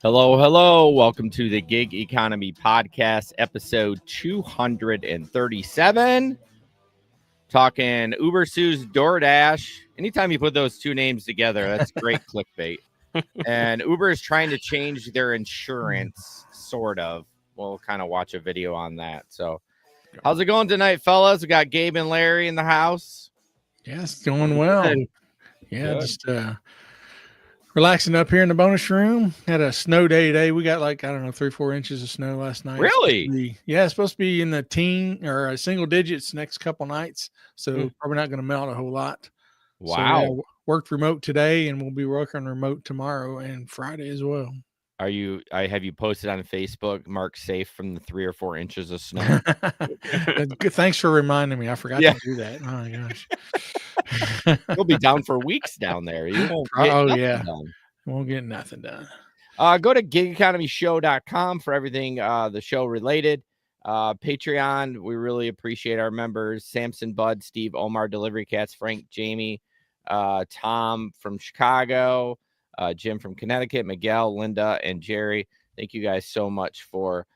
Hello, hello. Welcome to the Gig Economy Podcast, episode 237. Talking Uber sues DoorDash. Anytime you put those two names together, that's great clickbait. And Uber is trying to change their insurance, sort of. We'll kind of watch a video on that. So, how's it going tonight, fellas? We got Gabe and Larry in the house. Yeah, it's going well. Yeah, Good. just relaxing up here in the bonus room. Had a snow day today. We got 3-4 inches of snow last night. Really? It's supposed to be in the teen or single digits next couple nights. So probably not going to melt a whole lot. Wow. So, worked remote today, and we'll be working remote tomorrow and Friday as well. Have you posted on Facebook, Mark safe from the 3 or 4 inches of snow? Thanks for reminding me. I forgot to do that. Oh my gosh. You'll be down for weeks down there. You won't get done. Won't get nothing done. Go to gigeconomyshow.com for everything the show related. Patreon, we really appreciate our members. Samson, Bud, Steve, Omar, Delivery Cats, Frank, Jamie, Tom from Chicago, Jim from Connecticut, Miguel, Linda, and Jerry. Thank you guys so much for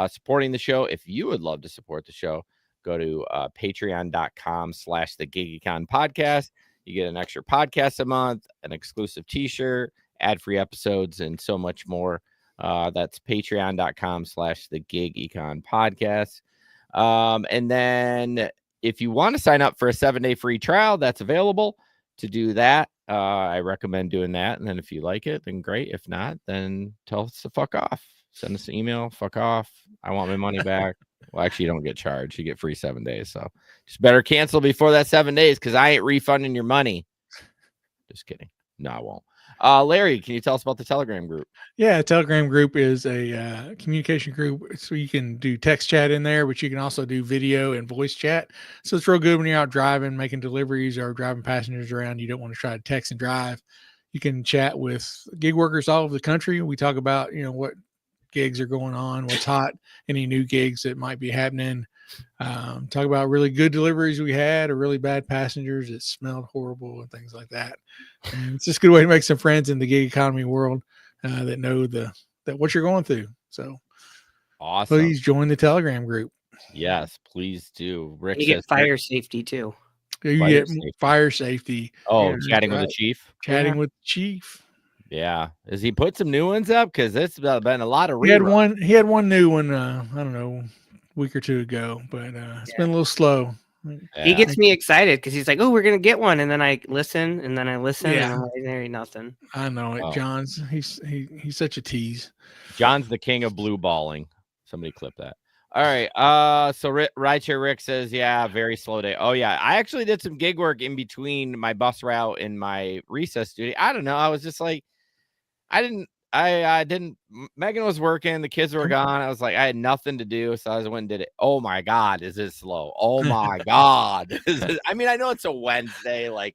supporting the show. If you would love to support the show, go to patreon.com/the GigEcon podcast. You get an extra podcast a month, an exclusive t-shirt, ad-free episodes, and so much more. That's patreon.com/the GigEcon podcast. And then if you want to sign up for a 7-day free trial, that's available. To do that, I recommend doing that. And then if you like it, then great. If not, then tell us to fuck off. Send us an email. Fuck off. I want my money back. Well, actually, you don't get charged. You get free 7 days. So just better cancel before that 7 days because I ain't refunding your money. Just kidding. No, I won't. Larry, can you tell us about the Telegram group? Yeah, Telegram group is a communication group. So you can do text chat in there, but you can also do video and voice chat. So it's real good when you're out driving, making deliveries or driving passengers around. You don't want to try to text and drive. You can chat with gig workers all over the country. We talk about, what gigs are going on, what's hot, any new gigs that might be happening. Talk about really good deliveries we had or really bad passengers that smelled horrible and things like that. And it's just a good way to make some friends in the gig economy world that know that what you're going through. So awesome. Please join the Telegram group. Yes, please do. Rick, you get fire safety too. You get fire safety. Oh, chatting with the chief. Chatting with the chief. Yeah. Has he put some new ones up? Because it's been a lot of He had one new one, I don't know, a week or two ago, but it's been a little slow. Yeah. He gets me excited because he's like, "Oh, we're gonna get one," and then I listen, and I'm like, there ain't nothing. I know it. John's he's such a tease. John's the king of blue balling. Somebody clip that. All right. So Rideshare Rick says, yeah, very slow day. Oh yeah, I actually did some gig work in between my bus route and my recess duty. I don't know. I was just like, I didn't. Megan was working. The kids were gone. I was like, I had nothing to do. So I went and did it. Oh my God. Is it slow? Oh my God. I mean, I know it's a Wednesday, like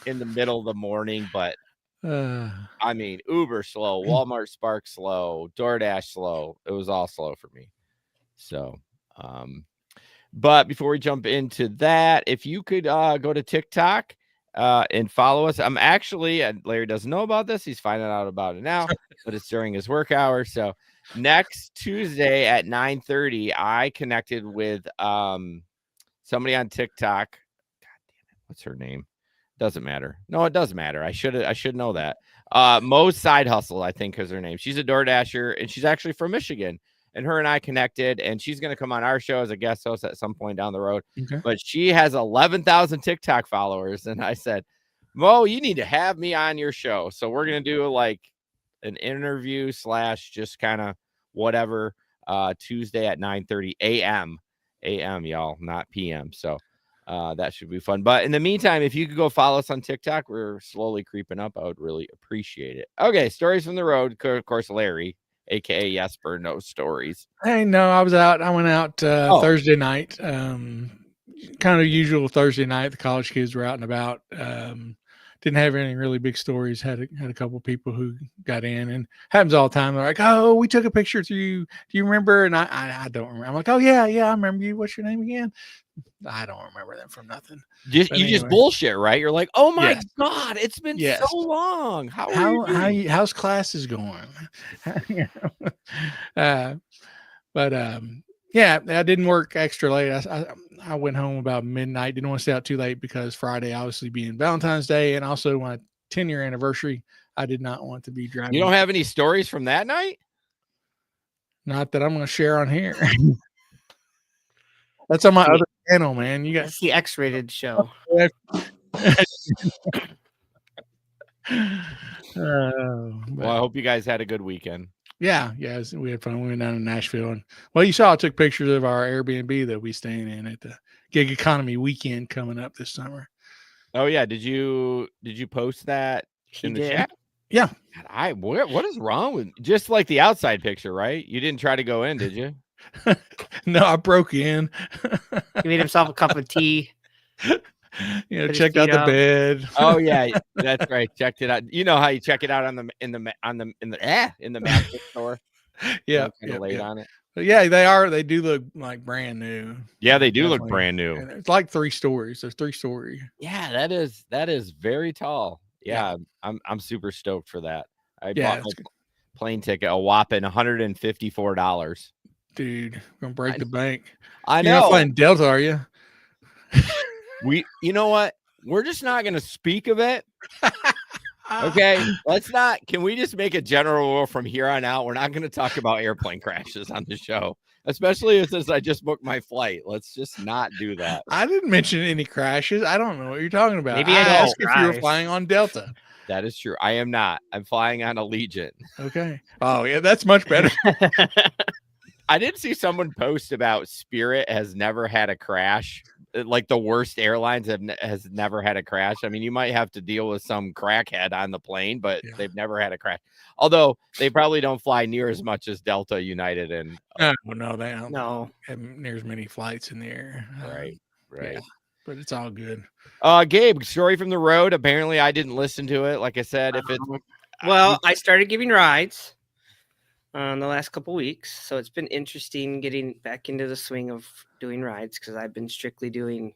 in the middle of the morning, but I mean, Uber slow, Walmart Spark slow, DoorDash slow. It was all slow for me. So, but before we jump into that, if you could go to TikTok and follow us. I'm actually, Larry doesn't know about this. He's finding out about it now, but it's during his work hours. So next Tuesday at 9:30, I connected with somebody on TikTok. God damn it. What's her name? Doesn't matter. No, it does matter. I should know that. Mo's Side Hustle, I think, is her name. She's a DoorDasher, and she's actually from Michigan. And her and I connected, and she's going to come on our show as a guest host at some point down the road. Okay. But she has 11,000 TikTok followers. And I said, Mo, you need to have me on your show. So we're going to do like an interview / just kind of whatever Tuesday at 9:30 a.m. y'all, not p.m. So that should be fun. But in the meantime, if you could go follow us on TikTok, we're slowly creeping up. I would really appreciate it. Okay, stories from the road. Of course, Larry. AKA Jesper, no stories. Hey, no, I went out Thursday night. Kind of usual Thursday night. The college kids were out and about. didn't have any really big stories. Had a couple people who got in, and happens all the time. They're like, "Oh, we took a picture with you. Do you remember?" And I don't remember. I'm like, "Oh yeah, I remember you. What's your name again?" I don't remember them from nothing. You just bullshit, right? You're like, "Oh my Yes. God, it's been Yes. so long. How are you doing?" How's classes going? But yeah, I didn't work extra late. I went home about midnight. Didn't want to stay out too late because Friday, obviously being Valentine's Day, and also my 10-year anniversary, I did not want to be driving. You don't have any stories from that night? Not that I'm going to share on here. That's on my other channel, man. You got That's the X-rated show. Well, I hope you guys had a good weekend. Yeah, we had fun. We went down to Nashville, and well, you saw I took pictures of our Airbnb that we staying in at the Gig Economy weekend coming up this summer. Oh yeah, did you post that in the chat? Yeah. God, what is wrong with just like the outside picture, right? You didn't try to go in, did you? No, I broke in. He made himself a cup of tea. Checked out the bed. Oh yeah, that's right. Checked it out. You know how you check it out in the mattress store. Yeah, kind of late on it. But yeah, they do look like brand new. Yeah, they do look brand new. And it's like 3 stories. There's 3-story. Yeah, that is very tall. Yeah, I'm super stoked for that. I bought my plane ticket a whopping $154. Dude, gonna break the bank. I know. You're not flying Delta, are you? You know what? We're just not going to speak of it. Okay, let's not. Can we just make a general rule from here on out? We're not going to talk about airplane crashes on the show, especially since I just booked my flight. Let's just not do that. I didn't mention any crashes. I don't know what you're talking about. Maybe I asked if you were flying on Delta. That is true. I am not. I'm flying on Allegiant. Okay. Oh yeah, that's much better. I did see someone post about Spirit has never had a crash. Like the worst airlines has never had a crash. I mean, you might have to deal with some crackhead on the plane, but they've never had a crash. Although they probably don't fly near as much as Delta, United, and no, they don't. No, have near as many flights in the air. Right. Yeah, but it's all good. Gabe, story from the road. Apparently, I didn't listen to it. Like I said, if it's I started giving rides the last couple weeks, so it's been interesting getting back into the swing of doing rides because I've been strictly doing,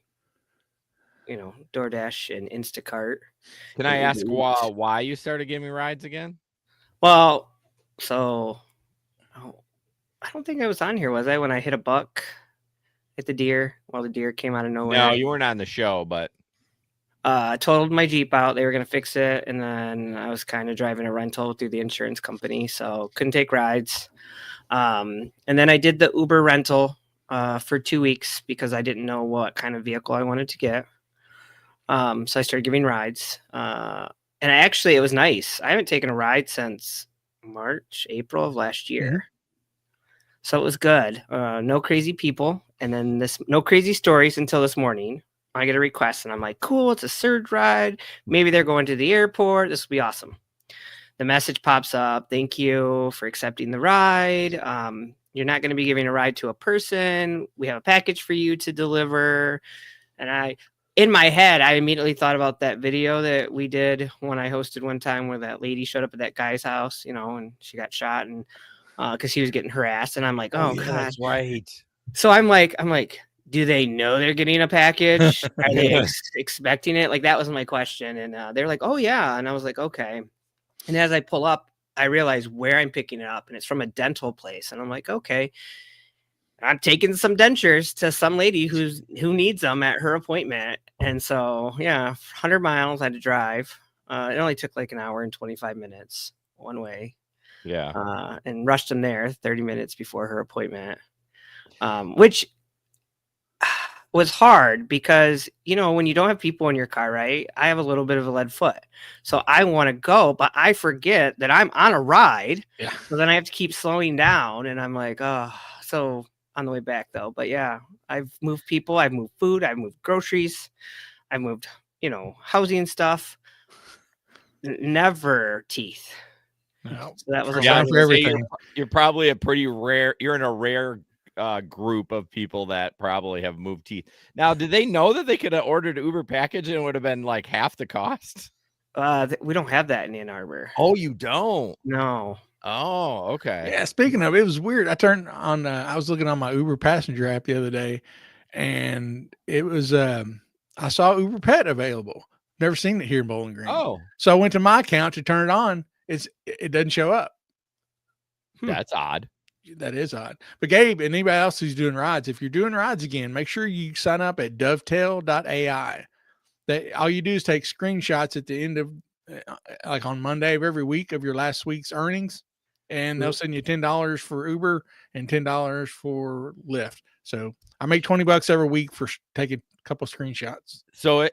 DoorDash and Instacart. Can I ask why you started giving rides again? Well, so I don't think I was on here, was I? When I hit a buck, hit the deer. Well, the deer came out of nowhere. No, you weren't on the show, but I totaled my Jeep out. They were going to fix it. And then I was kind of driving a rental through the insurance company. So couldn't take rides. And then I did the Uber rental for 2 weeks because I didn't know what kind of vehicle I wanted to get. So I started giving rides. And it was nice. I haven't taken a ride since April of last year. Mm-hmm. So it was good. No crazy people. And then no crazy stories until this morning. I get a request and I'm like, cool, it's a surge ride. Maybe they're going to the airport. This will be awesome. The message pops up. Thank you for accepting the ride. You're not going to be giving a ride to a person. We have a package for you to deliver. And in my head, I immediately thought about that video that we did when I hosted one time where that lady showed up at that guy's house, and she got shot and because he was getting harassed. And I'm like, oh God. That's right. So I'm like, do they know they're getting a package? Are they expecting it? Like, that was my question. And they're like, oh, yeah. And I was like, okay. And as I pull up, I realize where I'm picking it up. And it's from a dental place. And I'm like, okay. I'm taking some dentures to some lady who needs them at her appointment. And so, 100 miles I had to drive. It only took like an hour and 25 minutes one way. Yeah. And rushed them there 30 minutes before her appointment, which was hard because, when you don't have people in your car, right? I have a little bit of a lead foot. So I want to go, but I forget that I'm on a ride. Yeah. So then I have to keep slowing down. And I'm like, oh, so on the way back though. But yeah, I've moved people, I've moved food, I've moved groceries, I moved, housing stuff. Never teeth. No. So that was for everything. You're probably you're in a rare group of people that probably have moved teeth. Now, did they know that they could have ordered an Uber package and it would have been like half the cost? We don't have that in Ann Arbor. Oh, you don't? No. Oh, okay. Yeah, speaking of, it was weird. I turned on. I was looking on my Uber passenger app the other day, and it was. I saw Uber Pet available. Never seen it here in Bowling Green. Oh, So I went to my account to turn it on. It doesn't show up. that's odd. That is odd. But Gabe and anybody else who's doing rides, if you're doing rides again, make sure you sign up at dovetail.ai. That all you do is take screenshots at the end of like on Monday of every week of your last week's earnings, and they'll send you $10 for Uber and $10 for Lyft. So I make $20 every week for taking a couple screenshots. So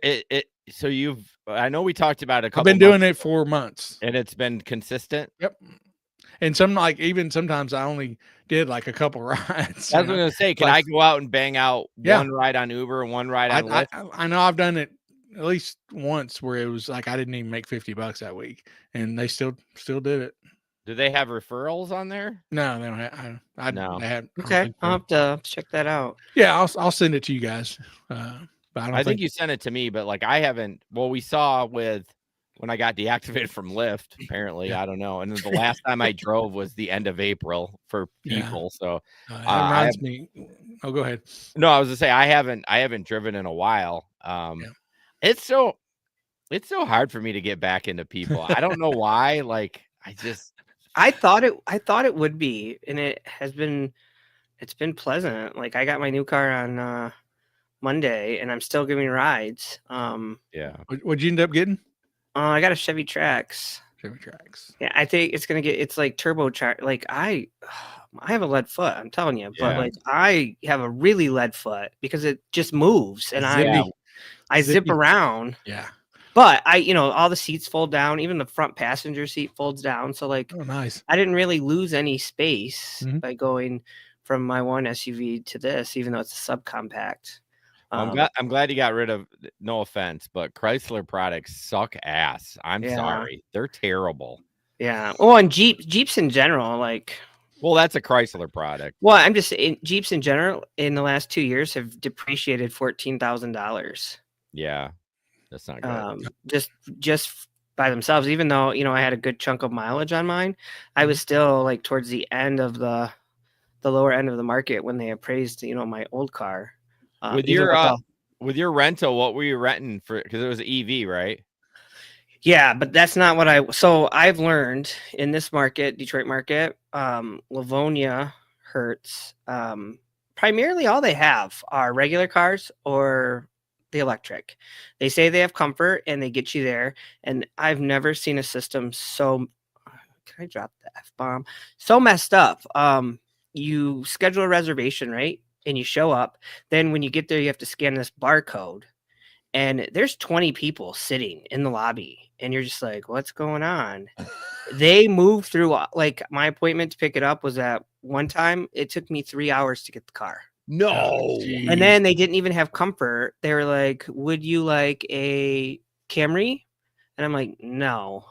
so I know we talked about a couple. I've been doing it for months, and it's been consistent. Yep. And even sometimes I only did like a couple rides. I was going to say, can I go out and bang out one ride on Uber and one ride on Lyft? I know I've done it at least once where it was like I didn't even make $50 that week, and they still did it. Do they have referrals on there? No, they don't have. No. They have, Okay, I'll have to check that out. Yeah, I'll send it to you guys. But I think you sent it to me, but like I haven't. Well, we saw when I got deactivated from Lyft, apparently, I don't know. And then the last time I drove was the end of April for people. So that reminds me. Oh, go ahead. No, I was gonna say I haven't driven in a while. It's so hard for me to get back into people. I don't know why. Like I thought it would be, and it's been pleasant. Like I got my new car on Monday, and I'm still giving rides. Yeah. What'd you end up getting? I got a Chevy Trax. Yeah, I think it's like turbocharged. Like I have a lead foot, I'm telling you, but like I have a really lead foot because it just moves, and I zip around. Yeah. But all the seats fold down, even the front passenger seat folds down. So like, oh, nice. I didn't really lose any space by going from my one SUV to this, even though it's a subcompact. I'm glad you got rid of. No offense, but Chrysler products suck ass. I'm sorry, they're terrible. Yeah. Well, and Jeeps in general, like. Well, that's a Chrysler product. Well, I'm just saying Jeeps in general in the last 2 years have depreciated $14,000. Yeah. That's not good. Just by themselves, even though, I had a good chunk of mileage on mine, I was still like towards the end of the lower end of the market when they appraised, my old car. With your rental, what were you renting for? Because it was an EV, right? Yeah, but that's not what so I've learned in this market, Detroit market, Livonia, Hertz, primarily all they have are regular cars or the electric. They say they have comfort and they get you there. And I've never seen a system so, can I drop the F-bomb? So messed up. You schedule a reservation, right? And you show up. Then when you get there, you have to scan this barcode. And there's 20 people sitting in the lobby. And you're just like, what's going on? They move through, like my appointment to pick it up was at one time. It took me 3 hours to get the car. No. And then they didn't even have comfort. They were like, would you like a Camry? And I'm like, no,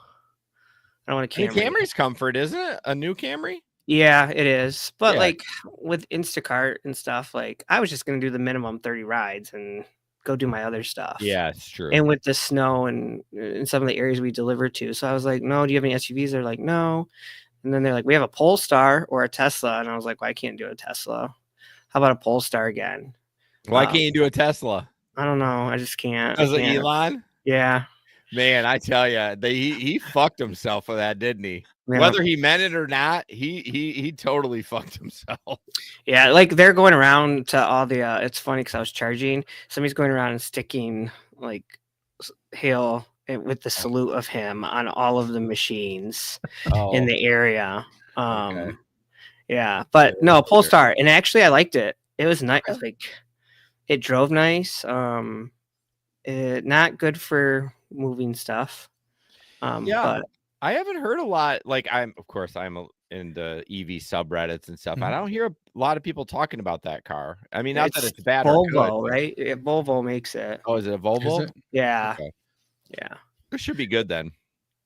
I don't want a Camry. Camry's comfort, isn't it? A new Camry? Yeah, it is. But like with Instacart and stuff, like I was just going to do the minimum 30 rides and go do my other stuff. Yeah, it's true. And with the snow and in some of the areas we deliver to. So I was like, no, do you have any SUVs? They're like, no. And then they're like, we have a Polestar or a Tesla. And I was like, well, I can't do a Tesla. How about a Polestar again? Why can't you do a Tesla? I don't know. I just can't. Because of Elon? Yeah. Man, I tell you, he fucked himself for that, didn't he? Yeah. Whether he meant it or not, he totally fucked himself. Yeah, like they're going around to all the. It's funny because I was charging. Somebody's going around and sticking like hail with the salute of him on all of the machines in the area. Okay. Yeah, but no, Polestar, and actually I liked it. It was nice. Like it drove nice. Not good for moving stuff. But I haven't heard a lot. Like I'm in the EV subreddits and stuff. I don't hear a lot of people talking about that car. I mean, not that it's bad. Volvo, or good, right? Yeah, Volvo makes it. Oh, is it a Volvo? Yeah. Okay. Yeah. It should be good then.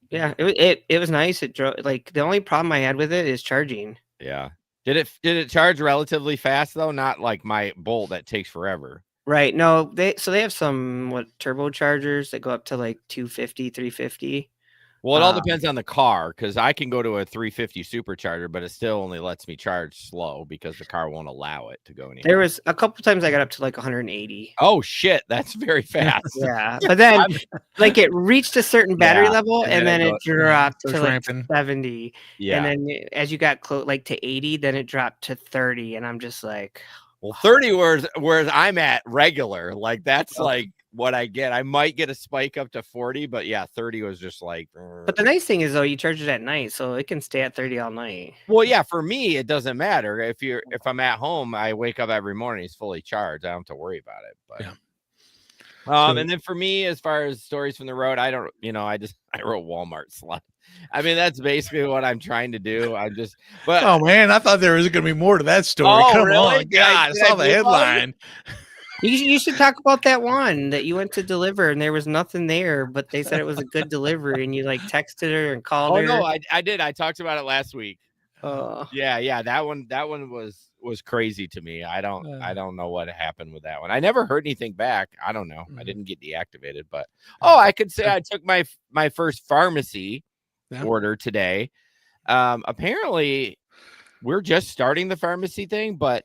Yeah, it was nice. It drove. Like the only problem I had with it is charging. Yeah. Did it charge relatively fast though? Not like my Bolt that takes forever. Right. No, they have some turbochargers that go up to like 250, 350. Well, it all depends on the car, because I can go to a 350 supercharger, but it still only lets me charge slow because the car won't allow it to go any There higher. was a couple times I got up to like 180. Oh shit, that's very fast. Yeah, but then like it reached a certain battery Yeah, level, and and then then it it dropped starts to like ramping. 70, Yeah. and then as you got close like to 80, then it dropped to 30, and I'm just like, Well, 30 whereas I'm at regular. Like that's Oh. like what I get. I might get a spike up to 40, but yeah, 30 was just like. but the nice thing is though, you charge it at night, so it can stay at 30 all night. Well, yeah, for me it doesn't matter. If I'm at home, I wake up every morning, it's fully charged. I don't have to worry about it. But yeah. and then for me, as far as stories from the road, I don't, I wrote Walmart slut. I mean, that's basically what I'm trying to do. But oh man, I thought there was going to be more to that story. Oh, Come really? on, God, I saw the headline. You should talk about that one that you went to deliver and there was nothing there, but they said it was a good delivery and you like texted her and called her. Oh no, I did. I talked about it last week. Oh. Yeah, that one was crazy to me. I don't know what happened with that one. I never heard anything back. I don't know. I didn't get deactivated, but I could say I took my first pharmacy order today. Apparently we're just starting the pharmacy thing, but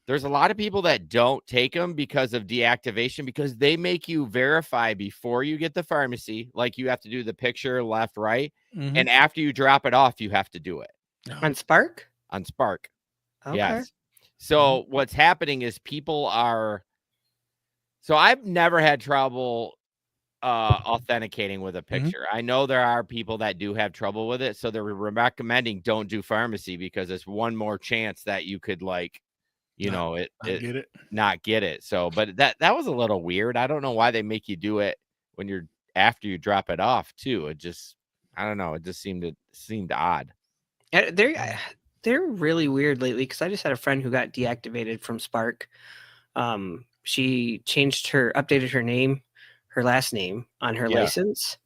there's a lot of people that don't take them because of deactivation, because they make you verify before you get the pharmacy. Like you have to do the picture left, right. And after you drop it off, you have to do it. On Spark? On Spark. Okay. Yes. So what's happening is so I've never had trouble authenticating with a picture. I know there are people that do have trouble with it. So they're recommending don't do pharmacy because it's one more chance that you could not get it. So, but that was a little weird. I don't know why they make you do it when after you drop it off too. It just, I don't know. It just seemed odd. They're really weird lately because I just had a friend who got deactivated from Spark. She updated her name, her last name on her license,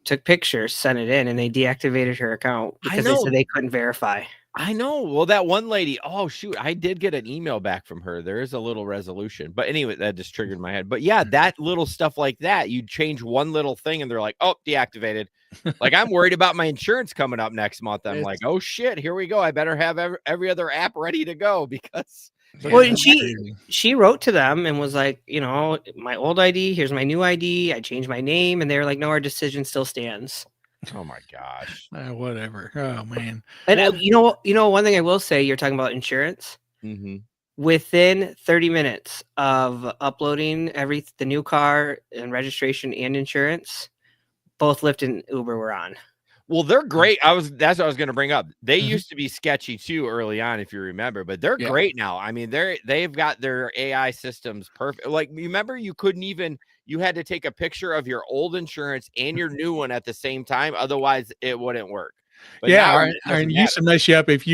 took pictures, sent it in, and they deactivated her account because they said they couldn't verify. I know. Well, that one lady, oh shoot, I did get an email back from her. There is a little resolution, but anyway, that just triggered my head. But yeah, that little stuff like that, you change one little thing and they're like, oh, deactivated. Like I'm worried about my insurance coming up next month. I'm like, oh shit, here we go. I better have every other app ready to go because. Well, and she wrote to them and was like, my old ID, here's my new ID. I changed my name, and they were like, no, our decision still stands. Oh my gosh. Whatever. Oh man. And one thing I will say, you're talking about insurance. Within 30 minutes of uploading the new car and registration and insurance, both Lyft and Uber were on. Well, they're great. That's what I was going to bring up. They used to be sketchy too early on, if you remember, but they're great now. I mean, they've got their AI systems perfect. Like, remember, you had to take a picture of your old insurance and your new one at the same time. Otherwise it wouldn't work. But and used to mess you up if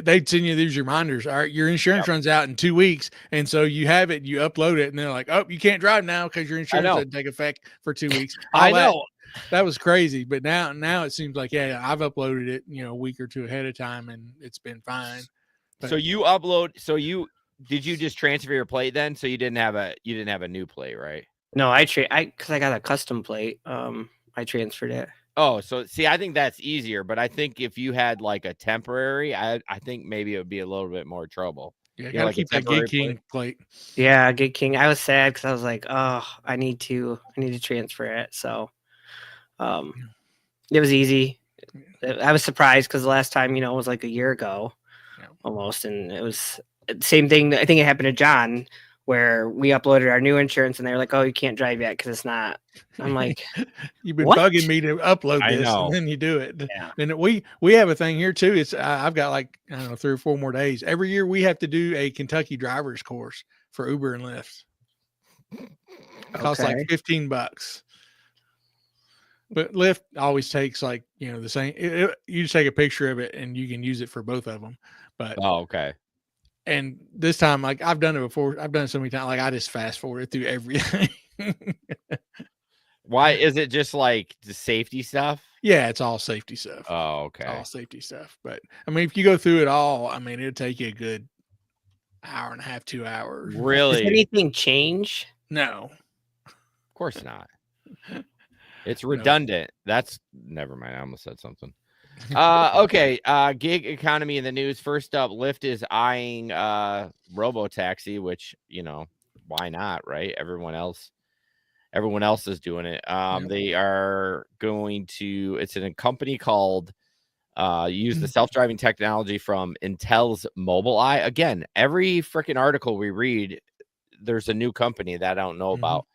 they'd send you these reminders. All right, your insurance runs out in 2 weeks, and so you have it, you upload it, and they're like, "Oh, you can't drive now because your insurance doesn't take effect for 2 weeks." I know that was crazy, but now it seems like I've uploaded it, a week or two ahead of time, and it's been fine. But, so you upload. So did you just transfer your plate then? So you didn't have a new plate, right? No, because I got a custom plate. I transferred it. Oh, so see, I think that's easier, but I think if you had like a temporary, I think maybe it would be a little bit more trouble. Yeah, gotta keep that Gig King plate. Yeah, Gig King. I was sad because I was like, oh, I need to transfer it. So, it was easy. I was surprised because the last time, it was like a year ago, almost, and it was the same thing. I think it happened to John, where we uploaded our new insurance and they were like, oh, you can't drive yet because it's not. I'm like, you've been bugging me to upload this, and then you do it. Yeah. And we have a thing here too. It's I've got like, I don't know, 3 or 4 more days. Every year we have to do a Kentucky driver's course for Uber and Lyft. It costs like $15. But Lyft always takes like, the same. You just take a picture of it and you can use it for both of them. But okay. And this time, like I've done it before. I've done it so many times. Like I just fast forward through everything. Why is it just like the safety stuff? Yeah, it's all safety stuff. Oh, okay. All safety stuff. But I mean, if you go through it all, I mean, it'll take you a good hour and a half, 2 hours. Does Really? anything change? No. Of course not. It's No. redundant. That's never mind. I almost said something. Okay. Gig economy in the news. First up, Lyft is eyeing robo-taxi, which, why not, right? Everyone else is doing it. Yep. They are going to, it's in a company called use the self-driving technology from Intel's Mobileye. Again, every freaking article we read, there's a new company that I don't know about.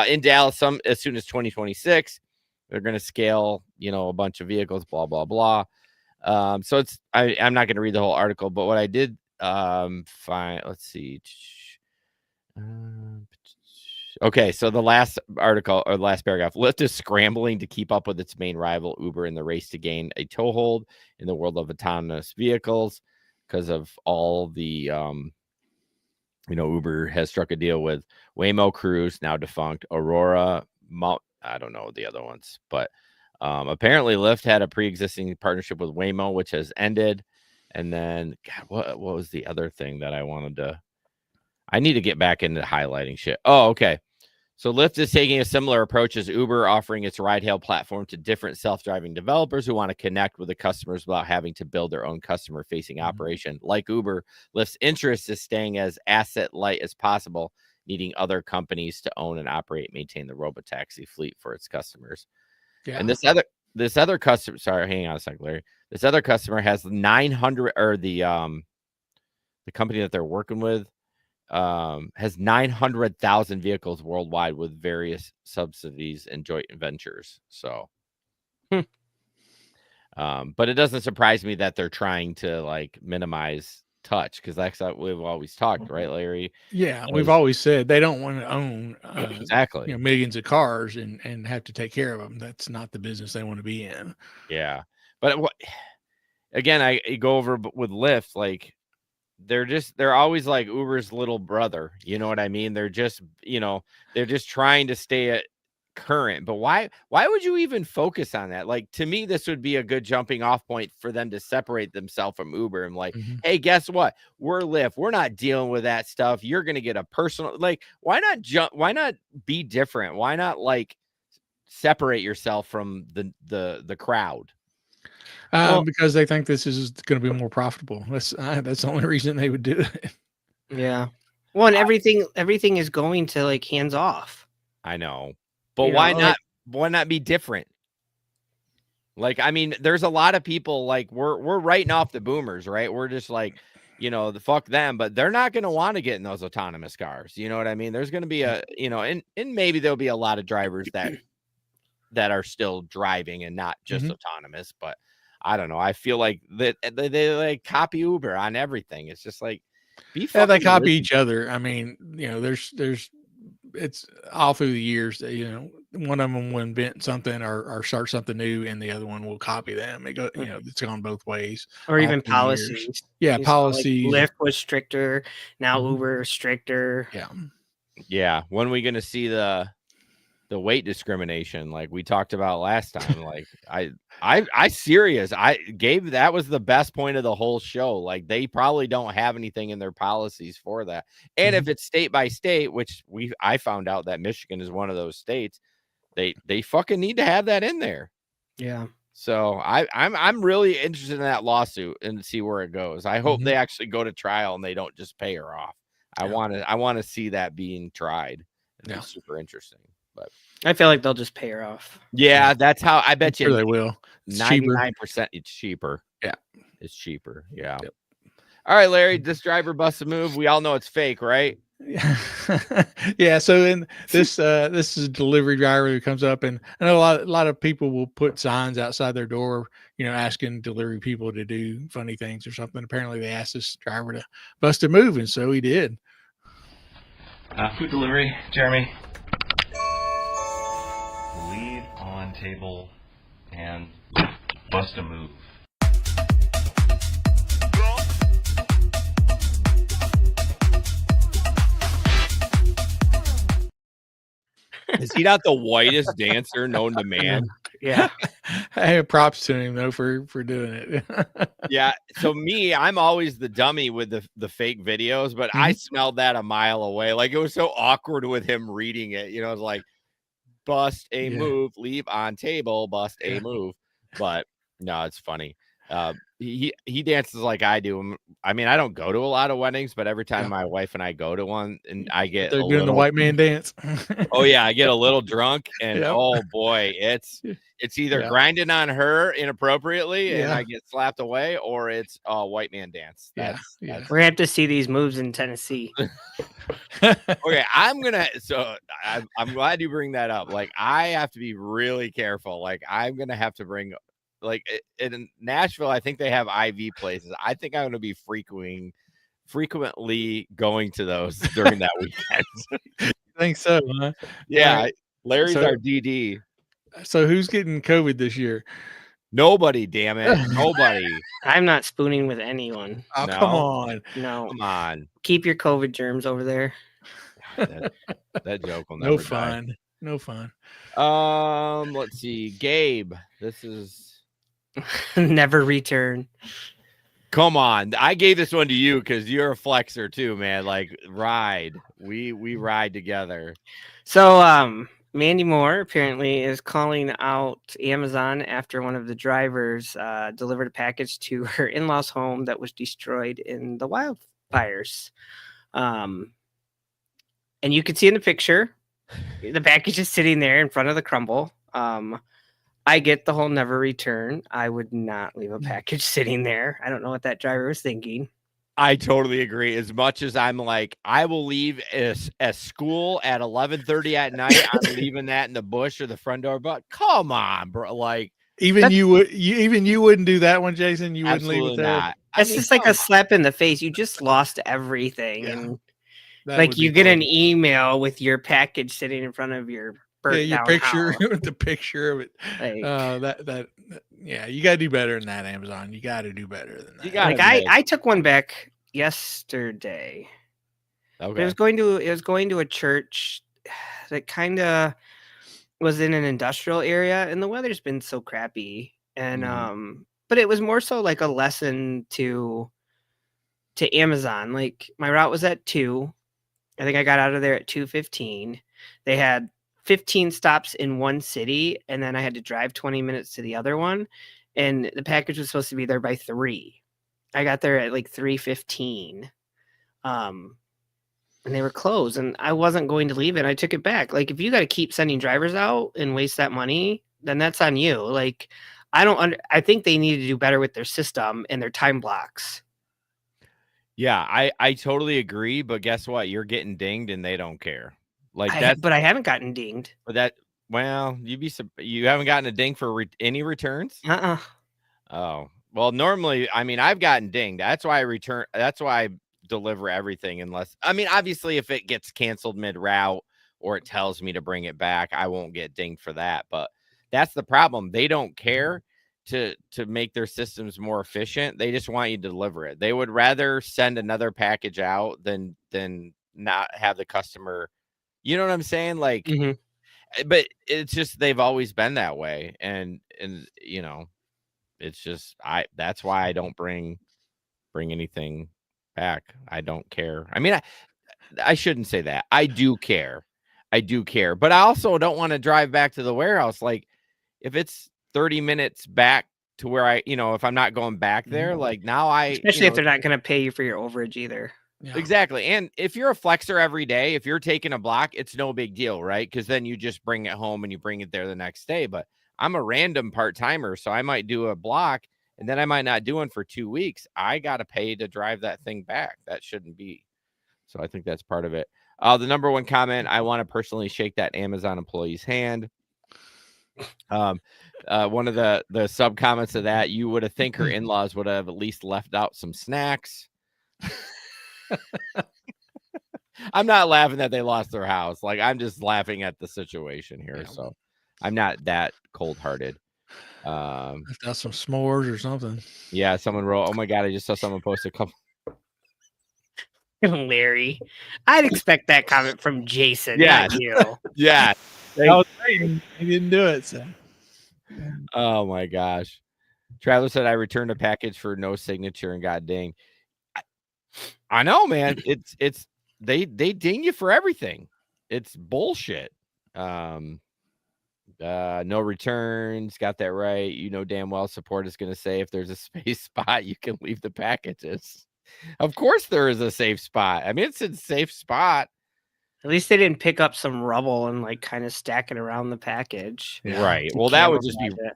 In Dallas, as soon as 2026, they're going to scale, a bunch of vehicles, blah, blah, blah. So I'm not going to read the whole article, but what I did find, let's see. Okay, so the last article or the last paragraph, Lyft is scrambling to keep up with its main rival Uber in the race to gain a toehold in the world of autonomous vehicles because of all the, Uber has struck a deal with Waymo, Cruise, now defunct, Aurora, I don't know the other ones, but apparently Lyft had a pre-existing partnership with Waymo, which has ended. And then, God, what was the other thing that I need to get back into highlighting shit. Oh, okay. So Lyft is taking a similar approach as Uber, offering its ride-hail platform to different self-driving developers who want to connect with the customers without having to build their own customer-facing operation. Like Uber, Lyft's interest is staying as asset-light as possible, needing other companies to own and maintain the robotaxi fleet for its customers. Yeah. And this other customer, sorry, hang on a second, Larry. This other customer has 900, or the company that they're working with has 900,000 vehicles worldwide with various subsidies and joint ventures. So, but it doesn't surprise me that they're trying to minimize touch, because that's what we've always talked, right, Larry? Yeah, we've always said they don't want to own exactly millions of cars and have to take care of them. That's not the business they want to be in. Yeah, but again, I go over with Lyft, they're always like Uber's little brother. You know what I mean? They're just, they're just trying to stay at current. But why would you even focus on that? To me, this would be a good jumping off point for them to separate themselves from Uber and hey, guess what? We're Lyft. We're not dealing with that stuff. You're going to get a personal, why not be different? Why not separate yourself from the crowd? Because they think this is going to be more profitable. That's the only reason they would do it. Yeah. Well, and everything is going to hands off. I know, but why not be different? I mean, there's a lot of people we're writing off the boomers, right? We're just the fuck them, but they're not going to want to get in those autonomous cars. You know what I mean? There's going to be and maybe there'll be a lot of drivers that are still driving and not just autonomous, but I don't know. I feel like that they copy Uber on everything. It's just they copy each other. I mean, there's it's all through the years that, one of them will invent something or start something new, and the other one will copy them. It go, it's gone both ways. Or even policies. Yeah, policies. Lyft was stricter. Now Uber is stricter. Yeah. Yeah. When are we going to see the weight discrimination like we talked about last time? I serious. That was the best point of the whole show. They probably don't have anything in their policies for that. And if it's state by state, which I found out that Michigan is one of those states, they fucking need to have that in there. Yeah. So I'm really interested in that lawsuit and see where it goes. I hope they actually go to trial and they don't just pay her off. I want to see that being tried. It'd be super interesting. But I feel like they'll just pay her off. Yeah, that's how I bet you they will. 99% it's cheaper. Yeah. It's cheaper. Yeah. Yep. All right, Larry, this driver busts a move. We all know it's fake, right? Yeah. So in this is a delivery driver who comes up, and I know a lot of people will put signs outside their door, asking delivery people to do funny things or something. Apparently they asked this driver to bust a move, and so he did. Food delivery, Jeremy. Lead on table and bust a move. Is he not the whitest dancer known to man? Yeah. I have props to him though for doing it. Yeah. So I'm always the dummy with the fake videos, but I smelled that a mile away. Like it was so awkward with him reading it. You know, it's like bust a move, leave on table, bust a move. But no, it's funny. He dances like I do. I mean, I don't go to a lot of weddings, but every time my wife and I go to one, and I get they're doing the white man dance. Oh yeah, I get a little drunk, and oh boy, it's either grinding on her inappropriately, and I get slapped away, or it's a white man dance. That's we're gonna have to see these moves in Tennessee. Okay, I'm glad you bring that up. Like, I have to be really careful. Like, I'm gonna have to bring, like, in Nashville, I think they have IV places. I think I'm gonna be frequently going to those during that weekend. I think so, huh? Yeah, Larry's our DD. So who's getting COVID this year? Nobody, damn it. Nobody. I'm not spooning with anyone. Oh, no? Come on. No. Come on. Keep your COVID germs over there. That joke will never die. No fun. Let's see. Gabe, this is never return. Come on. I gave this one to you because you're a flexer too, man. Like, ride. We ride together. So Mandy Moore apparently is calling out Amazon after one of the drivers delivered a package to her in-laws' home that was destroyed in the wildfires. And you can see in the picture, the package is sitting there in front of the crumble. I get the whole never return. I would not leave a package sitting there. I don't know what that driver was thinking. I totally agree. As much as I'm like, I will leave as school at 11:30 at night. I'm leaving that in the bush or the front door. But come on, bro. Like, even you wouldn't do that one, Jason. You wouldn't leave it there. Not. That's just like a slap in the face. You just lost everything. Yeah. And like you get an email with your package sitting in front of your your picture with the picture of it. Like, you gotta do better than that, Amazon. You gotta do better than that. Like I took one back yesterday. Okay. It was going to a church that kind of was in an industrial area, and the weather's been so crappy. And but it was more so like a lesson to Amazon. Like my route was at 2. I think I got out of there at 2:15. They had 15 stops in one city, and then I had to drive 20 minutes to the other one, and the package was supposed to be there by 3. I got there at like 3:15. And they were closed, and I wasn't going to leave it. I took it back. Like, if you got to keep sending drivers out and waste that money, then that's on you. Like, I think they need to do better with their system and their time blocks. Yeah, I totally agree, but guess what? You're getting dinged and they don't care. Like but I haven't gotten dinged. But you haven't gotten a ding for any returns? Oh, well, normally, I mean, I've gotten dinged. That's why I deliver everything, unless, I mean, obviously if it gets canceled mid-route or it tells me to bring it back, I won't get dinged for that. But that's the problem. They don't care to make their systems more efficient. They just want you to deliver it. They would rather send another package out than not have the customer. You know what I'm saying? Like, but it's just, they've always been that way. And you know, it's just, that's why I don't bring anything back. I don't care. I mean, I shouldn't say that. I do care, but I also don't want to drive back to the warehouse. Like, if it's 30 minutes back to where if I'm not going back there, like now especially if they're not going to pay you for your overage either. Yeah. Exactly. And if you're a flexer every day, if you're taking a block, it's no big deal, right? Because then you just bring it home and you bring it there the next day. But I'm a random part-timer, so I might do a block and then I might not do one for 2 weeks. I got to pay to drive that thing back. That shouldn't be. So I think that's part of it. The number one comment, I want to personally shake that Amazon employee's hand. One of the sub comments of that, you would have think her in-laws would have at least left out some snacks. I'm not laughing that they lost their house. Like, I'm just laughing at the situation here. Yeah. So I'm not that cold-hearted. Left out some s'mores or something. Yeah, someone wrote, "Oh my God, I just saw someone post a couple." Larry, I'd expect that comment from Jason, not you. Yeah. I was waiting. He didn't do it. So Oh my gosh. Traveler said I returned a package for no signature and got dinged. I know, man. It's they ding you for everything. It's bullshit. No returns. Got that right. You know damn well support is going to say if there's a space spot, you can leave the packages. Of course there is a safe spot. I mean, it's a safe spot. At least they didn't pick up some rubble and like kind of stack it around the package. Right. And Well, that would just be camouflage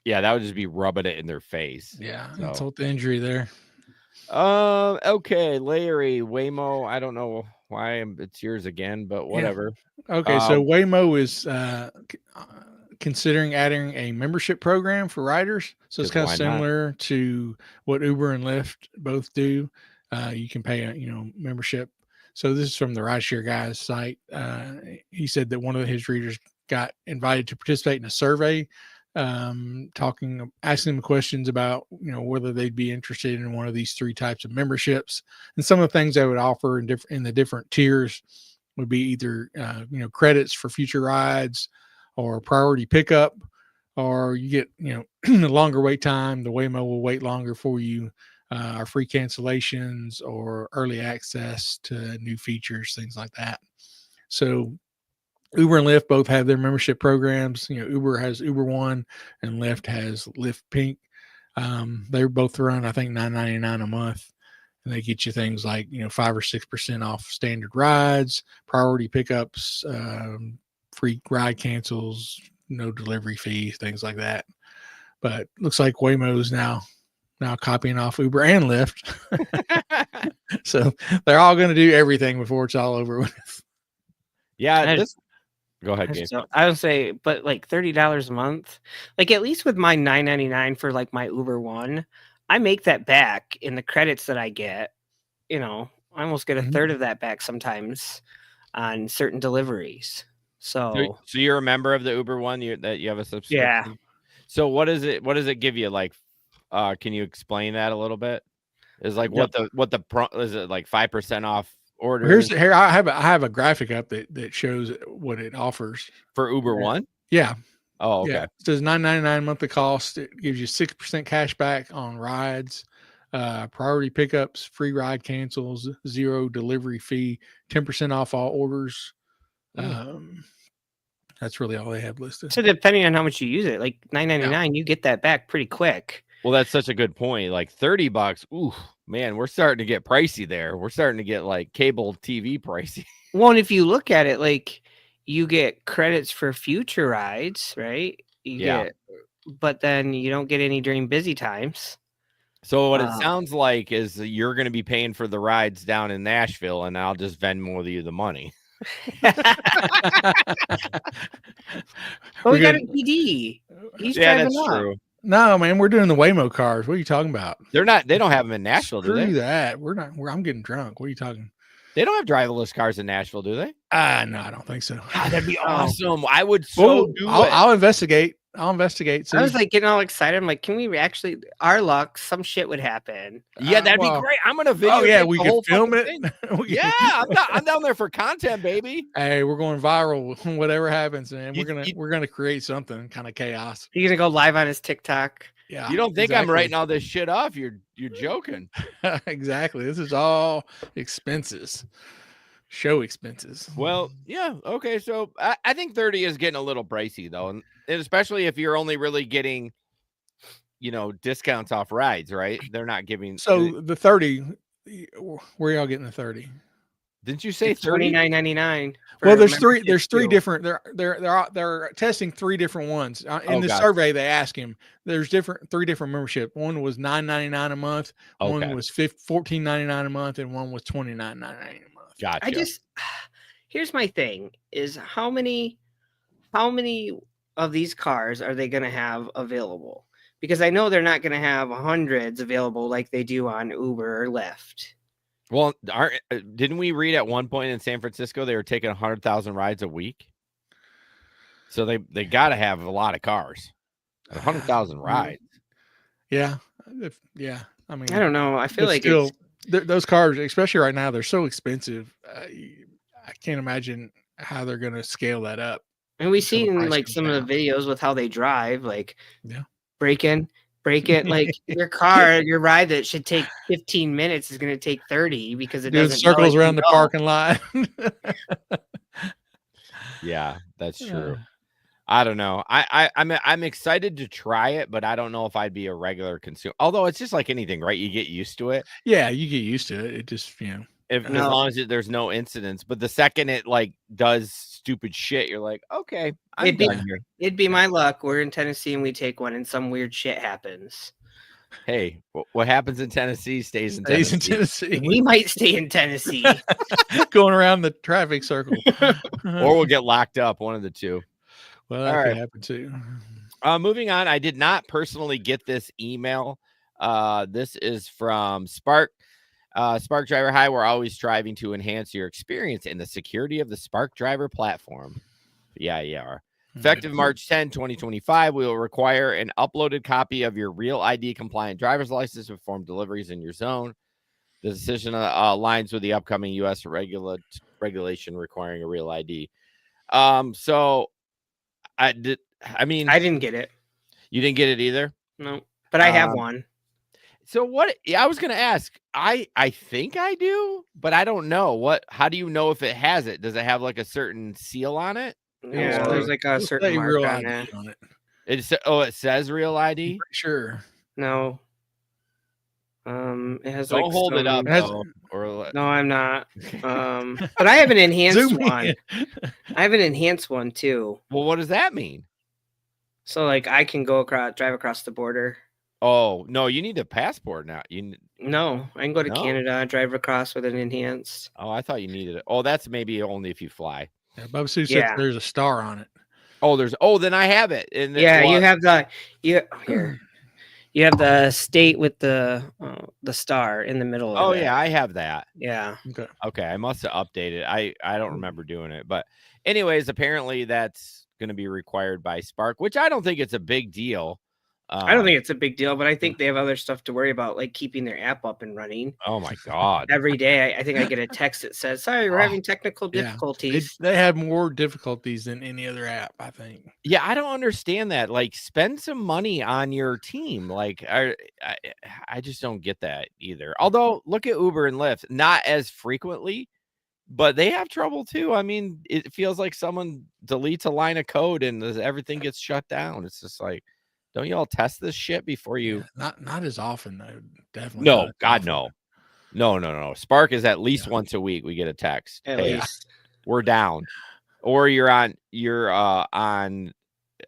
it. that would just be rubbing it in their face. Yeah, So. insult the injury there. Okay, Larry, Waymo. I don't know why it's yours again, but whatever. Okay, so Waymo is considering adding a membership program for riders. So it's kind of why not? similar to what Uber and Lyft both do. You can pay a membership. So this is from the Rideshare Guy's site. He said that one of his readers got invited to participate in a survey, asking them questions about whether they'd be interested in one of these three types of memberships, and some of the things they would offer in the different tiers would be either credits for future rides, or priority pickup, or you get a longer wait time. The Waymo will wait longer for you, or free cancellations, or early access to new features, things like that. So Uber and Lyft both have their membership programs. Uber has Uber One and Lyft has Lyft Pink. They're both run, I think, $9.99 a month, and they get you things like 5 or 6% off standard rides, priority pickups, free ride cancels, no delivery fees, things like that. But looks like Waymo is now copying off Uber and Lyft. So they're all going to do everything before it's all over with. Yeah, go ahead, Gabe. So I would say, but like $30 a month, like at least with my $9.99 for like my Uber One, I make that back in the credits that I get. I almost get a third of that back sometimes on certain deliveries. So you're a member of the Uber One, that you have a subscription? Yeah. So what does it give you? Like, can you explain that a little bit? Is like is it like 5% off orders? Here I have a graphic up that shows what it offers for Uber One. Yeah. Oh, okay. Yeah. It says $9.99 monthly cost. It gives you 6% cash back on rides, priority pickups, free ride cancels, 0 delivery fee, 10% off all orders. That's really all they have listed. So depending on how much you use it, like $9.99, you get that back pretty quick. Well, that's such a good point. Like $30. Ooh, man, we're starting to get pricey there. We're starting to get like cable TV pricey. Well, and if you look at it, like you get credits for future rides, right? But then you don't get any during busy times. So what it sounds like is you're going to be paying for the rides down in Nashville, and I'll just Venmo you the money. Well, we got a PD. He's driving that's up. true. No, man, we're doing the Waymo cars. What are you talking about? They don't have them in Nashville, do they? Screw that. I'm getting drunk. What are you talking? They don't have driverless cars in Nashville, do they? No, I don't think so. God, that'd be awesome. I would do it. I'll investigate. So I was like getting all excited. I'm like, can we actually, our luck, some shit would happen. Yeah, that'd be great. I'm gonna video. Oh yeah, we can film it. Yeah, I'm down there for content, baby. Hey, we're going viral. Whatever happens, man. We're gonna create something kind of chaos. He's gonna go live on his TikTok. Yeah. You don't think I'm writing all this shit off? You're joking. Exactly. This is all expenses. Show expenses. Well, yeah. Okay. So I think 30 is getting a little pricey though. And especially if you're only really getting, discounts off rides, right? They're not giving. So the 30, where y'all getting the 30? Didn't you say $29.99? Well, there's three different. They're testing 3 different ones in the survey. They asked him. There's 3 different membership. One was $9.99 a month. Okay. One was $14.99 a month, and one was $29.99 a month. Gotcha. Here's my thing: is how many of these cars are they going to have available? Because I know they're not going to have hundreds available like they do on Uber or Lyft. Well, didn't we read at one point in San Francisco they were taking 100,000 rides a week? So they got to have a lot of cars. 100,000 rides. Yeah. Yeah. I mean, I don't know. I feel like still, those cars, especially right now, they're so expensive. I can't imagine how they're going to scale that up. And we until the see in price like comes some of down. the videos with how they drive, like Yeah. break it. Like your car, your ride that should take 15 minutes is going to take 30 because it Doing doesn't know circles it around can the go. parking lot. Yeah, that's true. Uh, I don't know. I'm excited to try it, but I don't know if I'd be a regular consumer. Although it's just like anything, right? You get used to it. Yeah, you get used to it. It just, As No. long as there's no incidents. But the second it like does stupid shit, you're like, okay, I'm done here. It'd be my luck. We're in Tennessee and we take one and some weird shit happens. Hey, what happens in Tennessee stays in stays in Tennessee. Tennessee. We might stay in Tennessee. Going around the traffic circle. Or we'll get locked up, one of the two. Well, that All could right. happen too. Moving on, I did not personally get this email. This is from Spark. Spark Driver, hi. We're always striving to enhance your experience in the security of the Spark Driver platform. Yeah, you are. Effective March 10, 2025, we will require an uploaded copy of your real ID compliant driver's license to perform deliveries in your zone. The decision aligns with the upcoming U.S. regulation requiring a real ID. So I didn't get it. You didn't get it either? No, but I have one. So what? Yeah, I was going to ask. I think I do, but I don't know. How do you know if it has it? Does it have like a certain seal on it? Yeah, there's like a certain mark real on ID it. on it. It says real ID? Sure. No. It has Don't like hold it up though, No, I'm not. But I have an enhanced Zoom one. in. I have an enhanced one too. Well, what does that mean? So like I can drive across the border. Oh, no, you need a passport now. No, I can go to No? Canada, drive across with an enhanced. Oh, I thought you needed it. Oh, that's maybe only if you fly. Yeah, Bubba Sue said Yeah. there's a star on it. Then I have it. And Yeah, you have you have the state with the star in the middle of Oh it. yeah, I have that. Yeah. Okay, I must have updated. I don't remember doing it, but anyways, apparently that's going to be required by Spark, which I don't think it's a big deal. I don't think it's a big deal, but I think they have other stuff to worry about, like keeping their app up and running. Oh my god! Every day, I think I get a text that says, "Sorry, we're having technical difficulties." They have more difficulties than any other app, I think. Yeah, I don't understand that. Like, spend some money on your team. Like, I just don't get that either. Although, look at Uber and Lyft, not as frequently, but they have trouble too. I mean, it feels like someone deletes a line of code and everything gets shut down. It's just like, don't you all test this shit before you? Yeah, not as often though. Definitely. No, God, no. No. Spark is at least once a week we get a text. At Hey, least we're down. Or you're on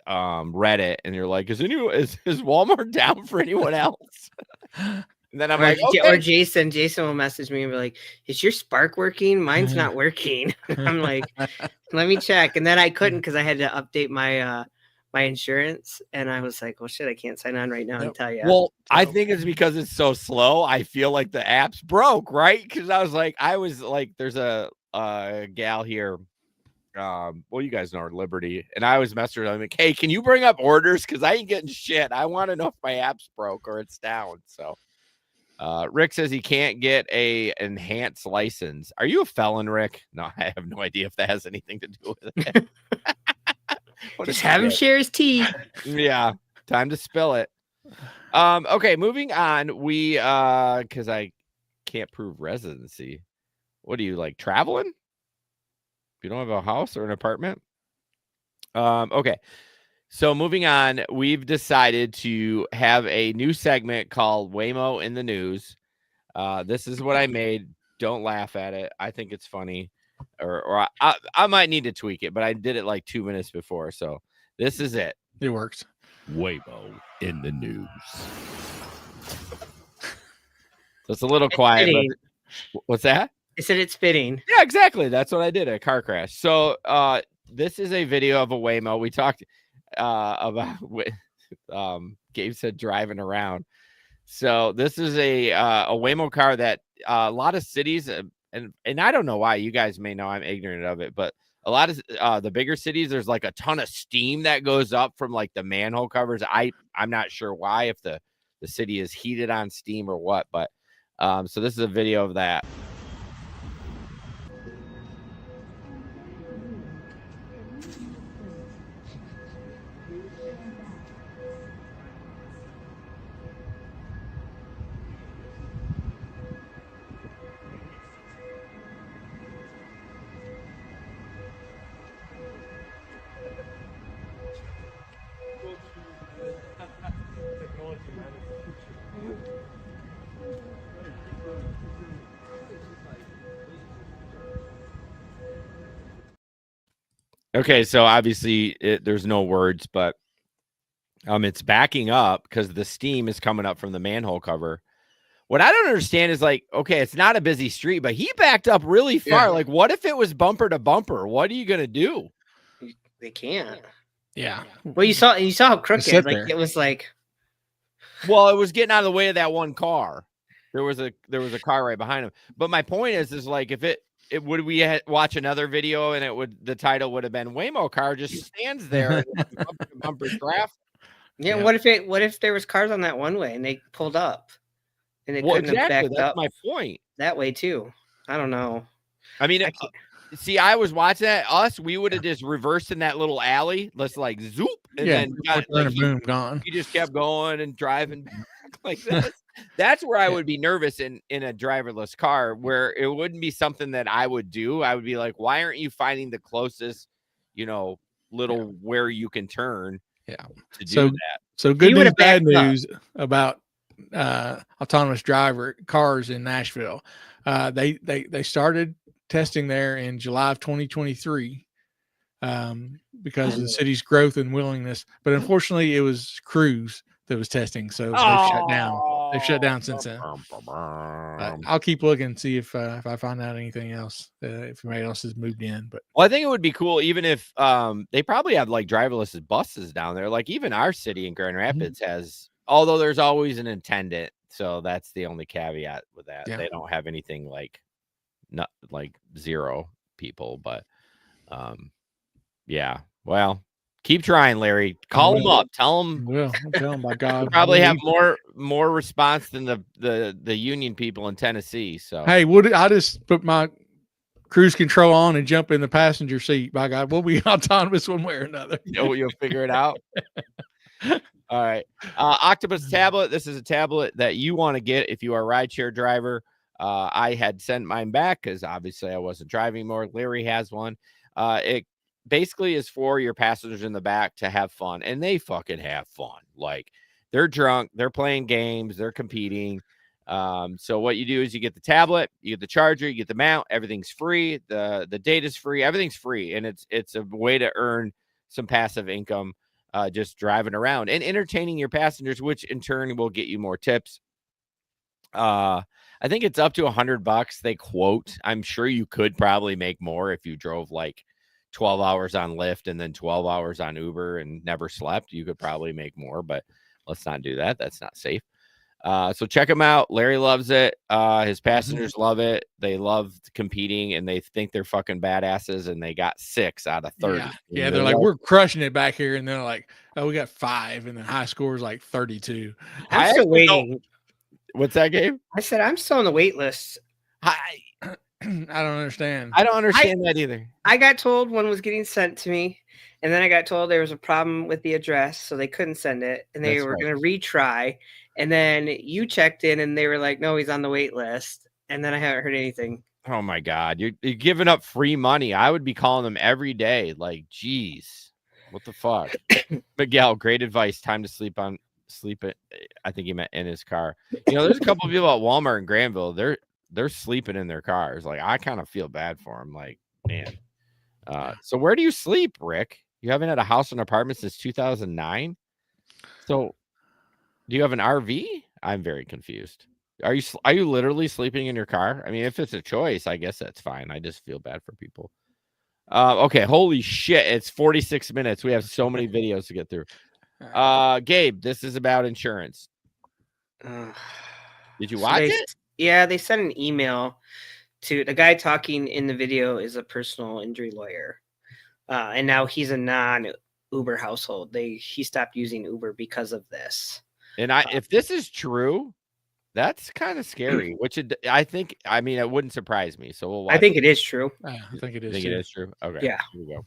Reddit and you're like, is Walmart down for anyone else? And then I'm like, okay. Or Jason will message me and be like, "Is your Spark working? Mine's not working." I'm like, "Let me check." And then I couldn't because I had to update my my insurance, and I was like, "Well, shit, I can't sign on right now and tell you." Well, I think it's because it's so slow. I feel like the app's broke, right? Because I was like, there's a gal here. Well, you guys know her, Liberty, and I was messing with her. I'm like, hey, can you bring up orders? Because I ain't getting shit. I want to know if my app's broke or it's down. So, Rick says he can't get a enhanced license. Are you a felon, Rick? No, I have no idea if that has anything to do with it. Just have him share his tea. Yeah, time to spill it. Okay, moving on. We because I can't prove residency. What are you like traveling? If you don't have a house or an apartment? Okay. So moving on, we've decided to have a new segment called Waymo in the News. This is what I made. Don't laugh at it. I think it's funny. Or I might need to tweak it, but I did it like 2 minutes before. So this is it. It works. Waymo in the News. So it's a little quiet. But what's that? I said it's fitting. Yeah, exactly. That's what I did. A car crash. So this is a video of a Waymo. We talked about Gabe said driving around. So this is a Waymo car that a lot of cities and I don't know why. You guys may know I'm ignorant of it, but a lot of the bigger cities, there's like a ton of steam that goes up from like the manhole covers. I'm not sure why, if the city is heated on steam or what, but so this is a video of that. Okay, so obviously there's no words, but it's backing up because the steam is coming up from the manhole cover. What I don't understand is like, okay, it's not a busy street, but he backed up really far. Yeah. Like, what if it was bumper to bumper? What are you gonna do? They can't. Yeah. Well, you saw how crooked. sit Like there. it was like. Well, it was getting out of the way of that one car. There was a car right behind him. But my point is like if it would we watch another video and the title would have been Waymo car just stands there in bumper to bumper traffic. Yeah, Yeah. what if there was cars on that one way and they pulled up and they couldn't have backed That's up my point. that way too? I don't know. I mean, see, I was watching that. We would have just reversed in that little alley. Let's like zoop, and then boom, gone. he just kept going and driving back like this. That's where I would be nervous in a driverless car, where it wouldn't be something that I would do. I would be like, why aren't you finding the closest, little where you can turn? Yeah. To do that. So good news, bad news about autonomous driver cars in Nashville. They started testing there in July of 2023 because of the city's growth and willingness. But unfortunately, it was Cruise that was testing, so they've shut down. They've shut down since then. I'll keep looking and see if I find out anything else, if anybody else has moved in. But I think it would be cool, even if they probably have like driverless buses down there. Like even our city in Grand Rapids has, although there's always an attendant. So that's the only caveat with that. Yeah. They don't have anything like not like zero people, but yeah. Well, keep trying, Larry. Call them up. Tell them. Well, tell them by God. Probably have more response than the union people in Tennessee. So hey, I just put my cruise control on and jump in the passenger seat? By God, we'll be autonomous one way or another. You'll figure it out. All right. Octopus tablet. This is a tablet that you want to get if you are a rideshare driver. I had sent mine back because obviously I wasn't driving more. Larry has one. It basically is for your passengers in the back to have fun, and they fucking have fun. Like they're drunk, they're playing games, they're competing. So what you do is you get the tablet, you get the charger, you get the mount, everything's free. The data's free, everything's free. And it's a way to earn some passive income, just driving around and entertaining your passengers, which in turn will get you more tips. I think it's up to $100. They quote, I'm sure you could probably make more if you drove like 12 hours on Lyft and then 12 hours on Uber and never slept. You could probably make more, but let's not do that. That's not safe. So check them out. Larry loves it. His passengers love it. They love competing and they think they're fucking badasses, and they got 6 out of 30. Yeah, they're like, we're crushing it back here. And they're like, oh, we got 5. And the high score is like 32. I'm still waiting. What's that, Gabe? I said, I'm still on the wait list. I don't understand. I don't understand that either. I got told one was getting sent to me, and then I got told there was a problem with the address, so they couldn't send it, and they were going to retry. And then you checked in, and they were like, no, he's on the wait list. And then I haven't heard anything. Oh, my God. You're giving up free money. I would be calling them every day. Like, geez, what the fuck? Miguel, great advice. Time to sleep it. I think he meant in his car. There's a couple of people at Walmart in Granville. They're sleeping in their cars. Like, I kind of feel bad for them. Like, man. So where do you sleep, Rick? You haven't had a house or an apartment since 2009. So do you have an RV? I'm very confused. Are you literally sleeping in your car? I mean, if it's a choice, I guess that's fine. I just feel bad for people. Okay. Holy shit. It's 46 minutes. We have so many videos to get through. Gabe, this is about insurance. Did you watch it? Yeah, they sent an email to the guy talking in the video is a personal injury lawyer. And now he's a non-Uber household. He stopped using Uber because of this. And if this is true, that's kind of scary, which it wouldn't surprise me. So we'll watch. I think it is true. I think it is. It is true. Okay. Yeah. Here we go.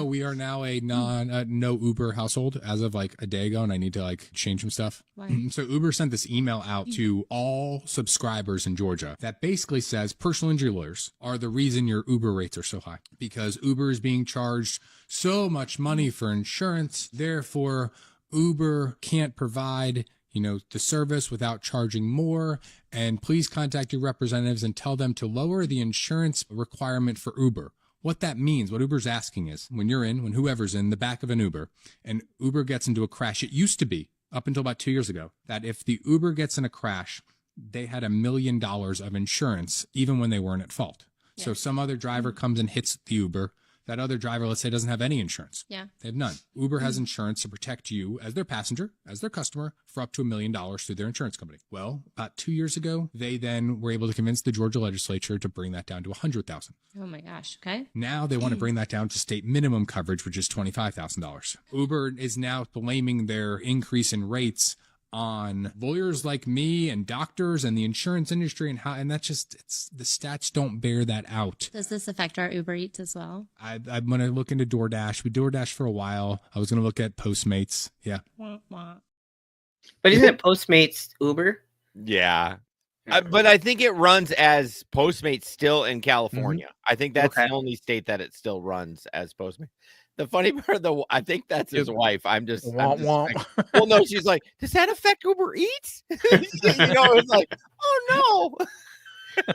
We are now a no Uber household as of like a day ago, and I need to change some stuff. So Uber sent this email out to all subscribers in Georgia that basically says personal injury lawyers are the reason your Uber rates are so high, because Uber is being charged so much money for insurance. Therefore, Uber can't provide the service without charging more. And please contact your representatives and tell them to lower the insurance requirement for Uber. What that means, what Uber's asking is, when whoever's in the back of an Uber and Uber gets into a crash, it used to be up until about 2 years ago that if the Uber gets in a crash, they had $1 million of insurance even when they weren't at fault. Yeah. So some other driver comes and hits the Uber. That other driver, let's say, doesn't have any insurance. Yeah. They have none. Uber has insurance to protect you as their passenger, as their customer, for up to $1 million through their insurance company. Well, about 2 years ago, they then were able to convince the Georgia legislature to bring that down to $100,000. Oh my gosh. Okay. Now they want to bring that down to state minimum coverage, which is $25,000. Uber is now blaming their increase in rates on lawyers like me and doctors and the insurance industry, and that's just, the stats don't bear that out. Does this affect our Uber Eats as well? I'm going to look into DoorDash. We DoorDash for a while. I was going to look at Postmates. Yeah. But isn't it Postmates Uber? Yeah. But I think it runs as Postmates still in California. I think that's the only state that it still runs as Postmates. The funny part, I think that's his wife. Well, no, she's like, does that affect Uber Eats? It's like, oh no.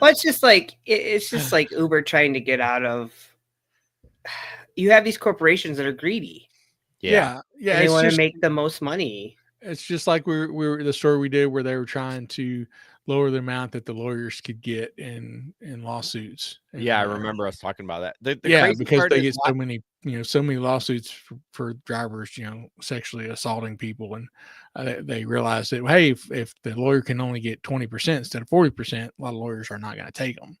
Well, it's just like Uber trying to get out of. You have these corporations that are greedy. Yeah. They want to make the most money. It's just like we were the story we did where they were trying to lower the amount that the lawyers could get in lawsuits. And, I remember us talking about that. The because they get so many lawsuits for drivers, sexually assaulting people, and they realize that, hey, if the lawyer can only get 20% instead of 40%, a lot of lawyers are not going to take them.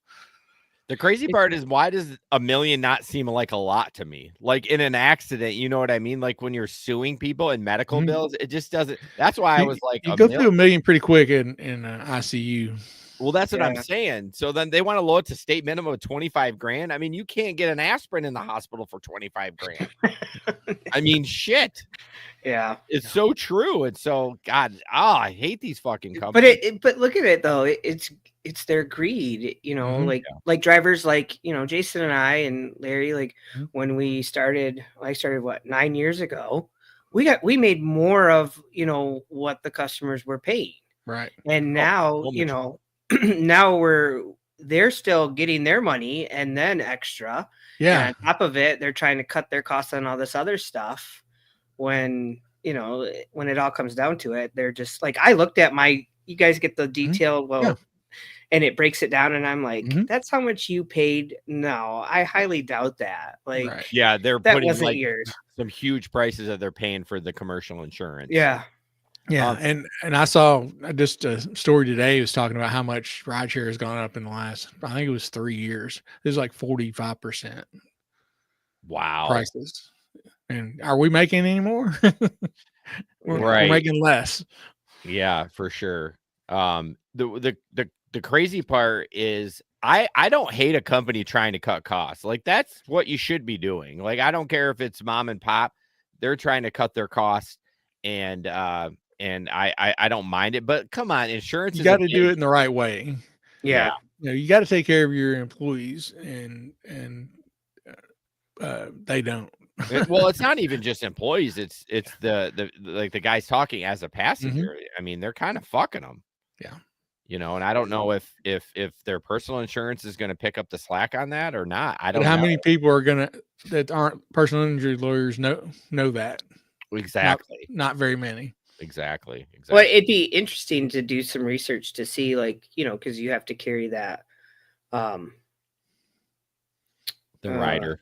The crazy part is, why does $1 million not seem like a lot to me? Like in an accident, you know what I mean? Like when you're suing people in medical bills, it just doesn't. That's why I was like, you go through $1 million pretty quick in ICU. Well, that's what I'm saying. So then they want to lower it to state minimum of 25 grand. I mean, you can't get an aspirin in the hospital for 25 grand. I mean, shit. Yeah, it's so true. And so, God, I hate these fucking companies. But look at it though. It's their greed, like drivers like, Jason and I and Larry, like when I started what, 9 years ago, we made more of, what the customers were paying. Right. And now, now they're still getting their money and then extra. Yeah. And on top of it, they're trying to cut their costs on all this other stuff. When it all comes down to it, they're just like, I looked at you guys get the detail. And it breaks it down, and I'm like, that's how much you paid. No, I highly doubt that. Like, they're putting like some huge prices that they're paying for the commercial insurance. Yeah. And I saw just a story today. It was talking about how much rideshare has gone up in the last, I think it was 3 years. It was like 45%. Wow. Prices. And are we making any more? We're making less. Yeah, for sure. The crazy part is I don't hate a company trying to cut costs. Like that's what you should be doing. Like I don't care if it's mom and pop, they're trying to cut their costs, and I don't mind it. But come on, insurance. You got to do it in the right way. Yeah. You got to take care of your employees, and they don't. Well, it's not even just employees. It's the guys talking as a passenger. I mean, they're kind of fucking them. Yeah. And I don't know if their personal insurance is going to pick up the slack on that or not. I don't know. How many people are that aren't personal injury lawyers know that? Exactly. Not very many. Exactly. Well, it'd be interesting to do some research to see, like, because you have to carry that. The rider.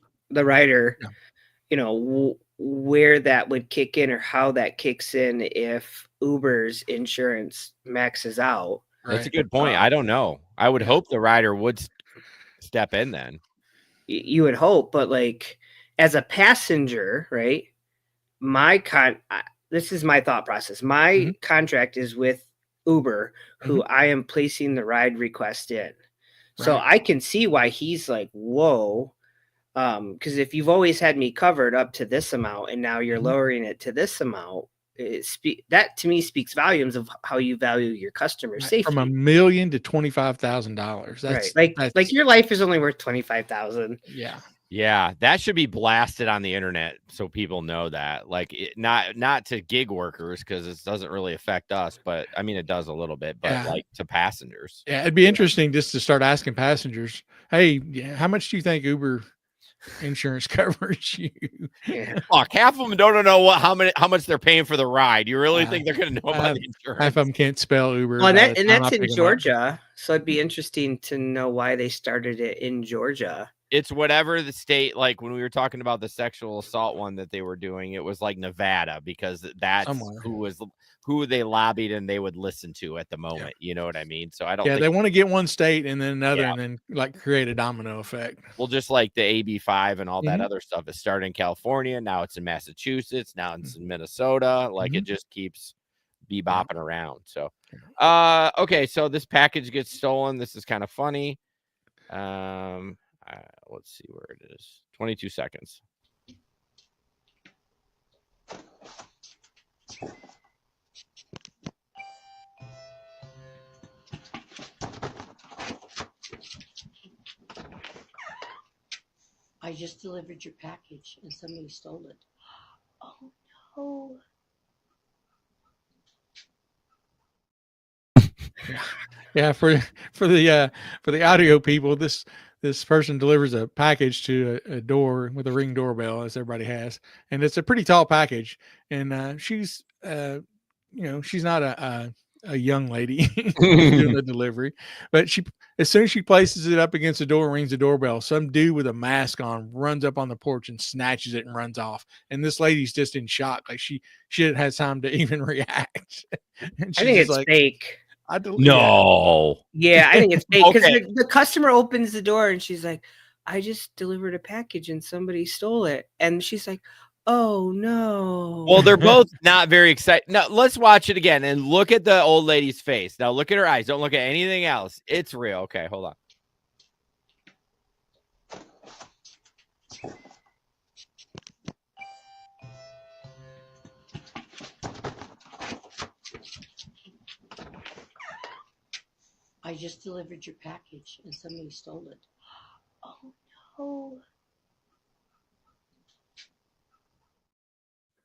Where that would kick in or how that kicks in if Uber's insurance maxes out. That's a good point. I don't know. I would hope the rider would step in then. You would hope, but like as a passenger, right? This is my thought process. My contract is with Uber, who I am placing the ride request in. So I can see why he's like, whoa. Because if you've always had me covered up to this amount and now you're lowering it to this amount, that to me speaks volumes of how you value your customer safety. From $1 million to $25,000. That's right. Like your life is only worth $25,000. Yeah, that should be blasted on the internet so people know that. Like, not to gig workers because it doesn't really affect us, but I mean it does a little bit. But like to passengers. Yeah, it'd be interesting just to start asking passengers, hey, how much do you think Uber insurance covers you. Yeah. Fuck, half of them don't know how much they're paying for the ride. You really think they're going to know about the Half insurance? of them can't spell Uber. Well, by the time that's I in pick 'em up. Georgia, so it'd be interesting to know why they started it in Georgia. It's whatever the state, like when we were talking about the sexual assault one that they were doing, it was like Nevada, because that's Somewhere. who they lobbied and they would listen to at the moment. You know what I mean? So I don't Yeah, think they want to get one state and then another, Yeah. and then like create a domino effect. well, just like the AB5 and all that Mhm. other stuff. It started in California, now it's in Massachusetts, now it's in Minnesota. Like it Mhm. just keeps bebopping around. So okay, so this package gets stolen. This is kind of funny. Let's see where it is. 22 seconds. I just delivered your package and somebody stole it. Oh no. Yeah, for the audio people, this person delivers a package to a door with a Ring doorbell, as everybody has, and it's a pretty tall package. And she's she's not a young lady who's doing the delivery, but as soon as she places it up against the door and rings the doorbell, some dude with a mask on runs up on the porch and snatches it and runs off. And this lady's just in shock, like she didn't have time to even react. And I she's think just it's like, fake. No. Yeah, I think it's fake because Okay. the customer opens the door and she's like, "I just delivered a package and somebody stole it," and she's like, "Oh no." Well, they're both not very excited. Now, let's watch it again and look at the old lady's face. Now, look at her eyes. Don't look at anything else. It's real. Okay, hold on. I just delivered your package and somebody stole it. Oh no.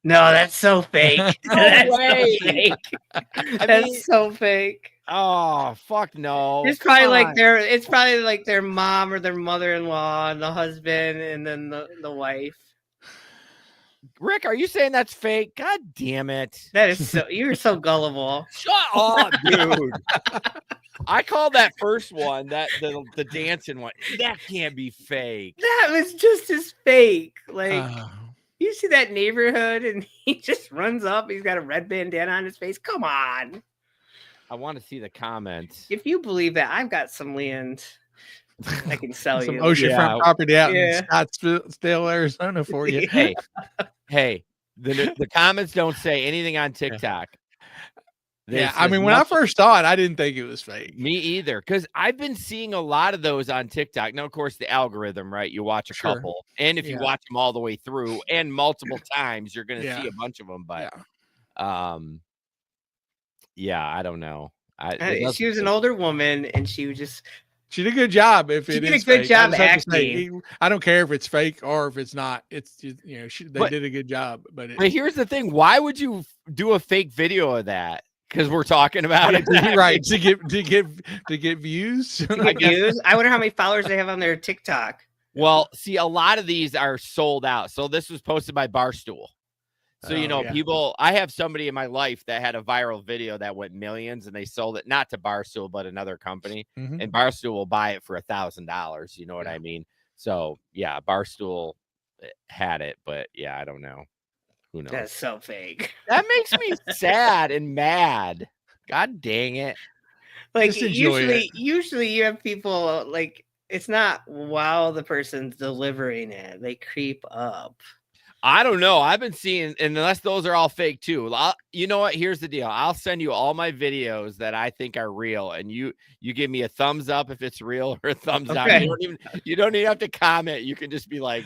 No, that's so fake. No That's way. so fake. I That's mean, so fake. oh, fuck no. It's probably Come like on. it's probably like their mom or their mother-in-law and the husband and then the wife. Rick, are you saying that's fake? God damn it. That is so you're so gullible. Shut up, dude. I call that first one, that the dancing one. That can't be fake. That was just as fake. Like uh, you see that neighborhood and he just runs up. He's got a red bandana on his face. Come on. I want to see the comments. If you believe that, I've got some land I can sell some you. oceanfront property out Yeah. in Scottsdale, Arizona for you. Hey, the comments don't say anything on TikTok. Yeah, I mean, when I first saw it, I didn't think it was fake. Me either, because I've been seeing a lot of those on TikTok. Now, of course, the algorithm, right? You watch a Sure. couple, and if you Yeah. watch them all the way through and multiple times, you're going to Yeah. see a bunch of them. But, Yeah. yeah, I don't know. She was an older woman, and she did a good job. If She it did a is good fake. job I just have to say, acting. I don't care if it's fake or if it's not. It's just, they But- did a good job. But But here's the thing: why would you do a fake video of that? Because we're talking about it, right? To get views. to get views. I wonder how many followers they have on their TikTok. Well, see, a lot of these are sold out. So this was posted by Barstool. So, yeah. people, I have somebody in my life that had a viral video that went millions and they sold it not to Barstool, but another company. Mhm. And Barstool will buy it for $1,000. You know what I mean? So, yeah, Barstool had it, but yeah, I don't know. Who knows? That's so fake. That makes me sad and mad. God dang it. Like Just enjoy usually you have people like it's not while the person's delivering it. They creep up. I don't know. I've been seeing, unless those are all fake too. You know what? Here's the deal. I'll send you all my videos that I think are real, and you give me a thumbs up if it's real or a thumbs down. Okay. You don't even have to comment. You can just be like,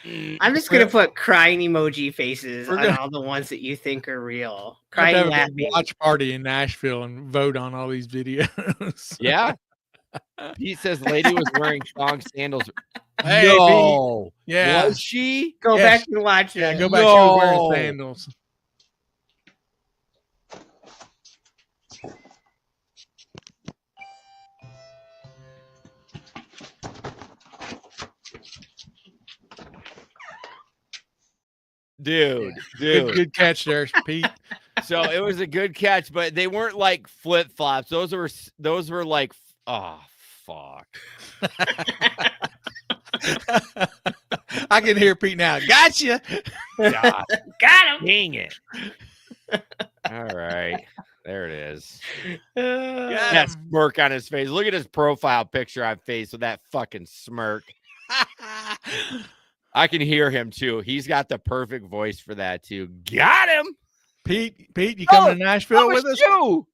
I'm just gonna put crying emoji faces We're on gonna- all the ones that you think are real. Have to Crying, have a laughing. watch party in Nashville and vote on all these videos. yeah. Pete says lady was wearing thong sandals. Hey, No. Yeah. Was she? Go Yes. back and watch it. Yeah, go back. She was wearing No. sandals. Good catch there, Pete. So it was a good catch, but they weren't like flip flops. Those were like, oh fuck. I can hear Pete now. Gotcha. God, Got him. dang it. All right. There it is. Uh, That smirk on his face. Look at his profile picture on face with that fucking smirk. I can hear him too. He's got the perfect voice for that too. Got him. Pete, you coming to Nashville with us? You?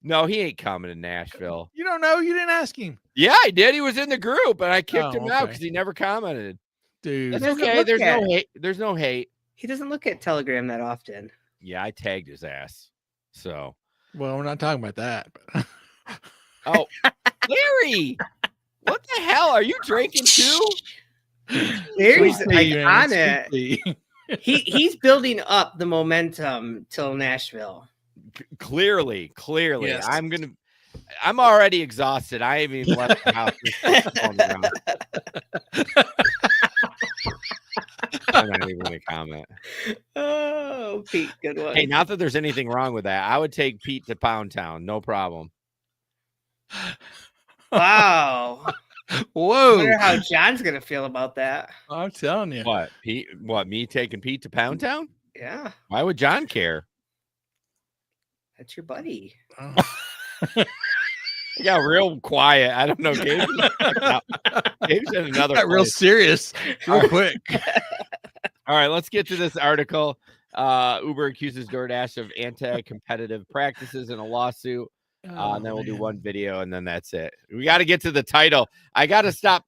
No, he ain't coming to Nashville. You don't know. You didn't ask him. Yeah, I did. He was in the group, and I kicked him out okay. because he never commented. Dude. It's doesn't okay. look There's at no it. hate. There's no hate. he doesn't look at Telegram that often. Yeah, I tagged his ass. So. Well, we're not talking about that. But Oh, Larry, what the hell? Are you drinking too? Larry's Sweet like tea, man. on Sweet it. tea. He's building up the momentum till Nashville. Clearly. Yes. I'm already exhausted. I haven't even left the house. I'm not even gonna comment. Oh, Pete, good one. Hey, not that there's anything wrong with that. I would take Pete to Pound Town, no problem. Wow. I Whoa. wonder how John's gonna feel about that. I'm telling you. What, Pete? What, me taking Pete to Pound Town? Yeah, Why would John care? that's your buddy. Oh. It got real quiet. I don't know. Gabe's in another Got real place. serious real quick. All right, let's get to this article. Uber accuses DoorDash of anti-competitive practices in a lawsuit. And then we'll do one video, and then that's it. We got to get to the title. I got to stop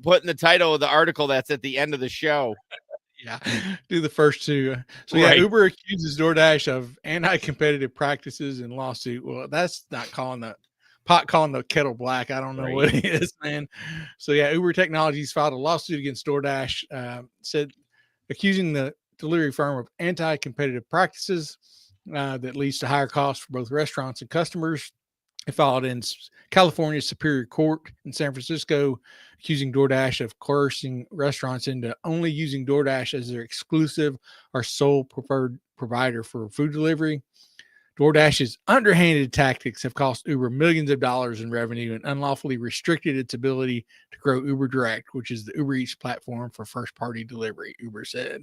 putting the title of the article that's at the end of the show. Yeah, do the first two. So Right. yeah, Uber accuses DoorDash of anti-competitive practices in lawsuit. Well, that's not calling the pot calling the kettle black. I don't know Right. what it is, man. So yeah, Uber Technologies filed a lawsuit against DoorDash, said accusing the delivery firm of anti-competitive practices that leads to higher costs for both restaurants and customers. It filed in California's Superior Court in San Francisco, accusing DoorDash of coercing restaurants into only using DoorDash as their exclusive or sole preferred provider for food delivery. DoorDash's underhanded tactics have cost Uber millions of dollars in revenue and unlawfully restricted its ability to grow Uber Direct, which is the Uber Eats platform for first-party delivery, Uber said.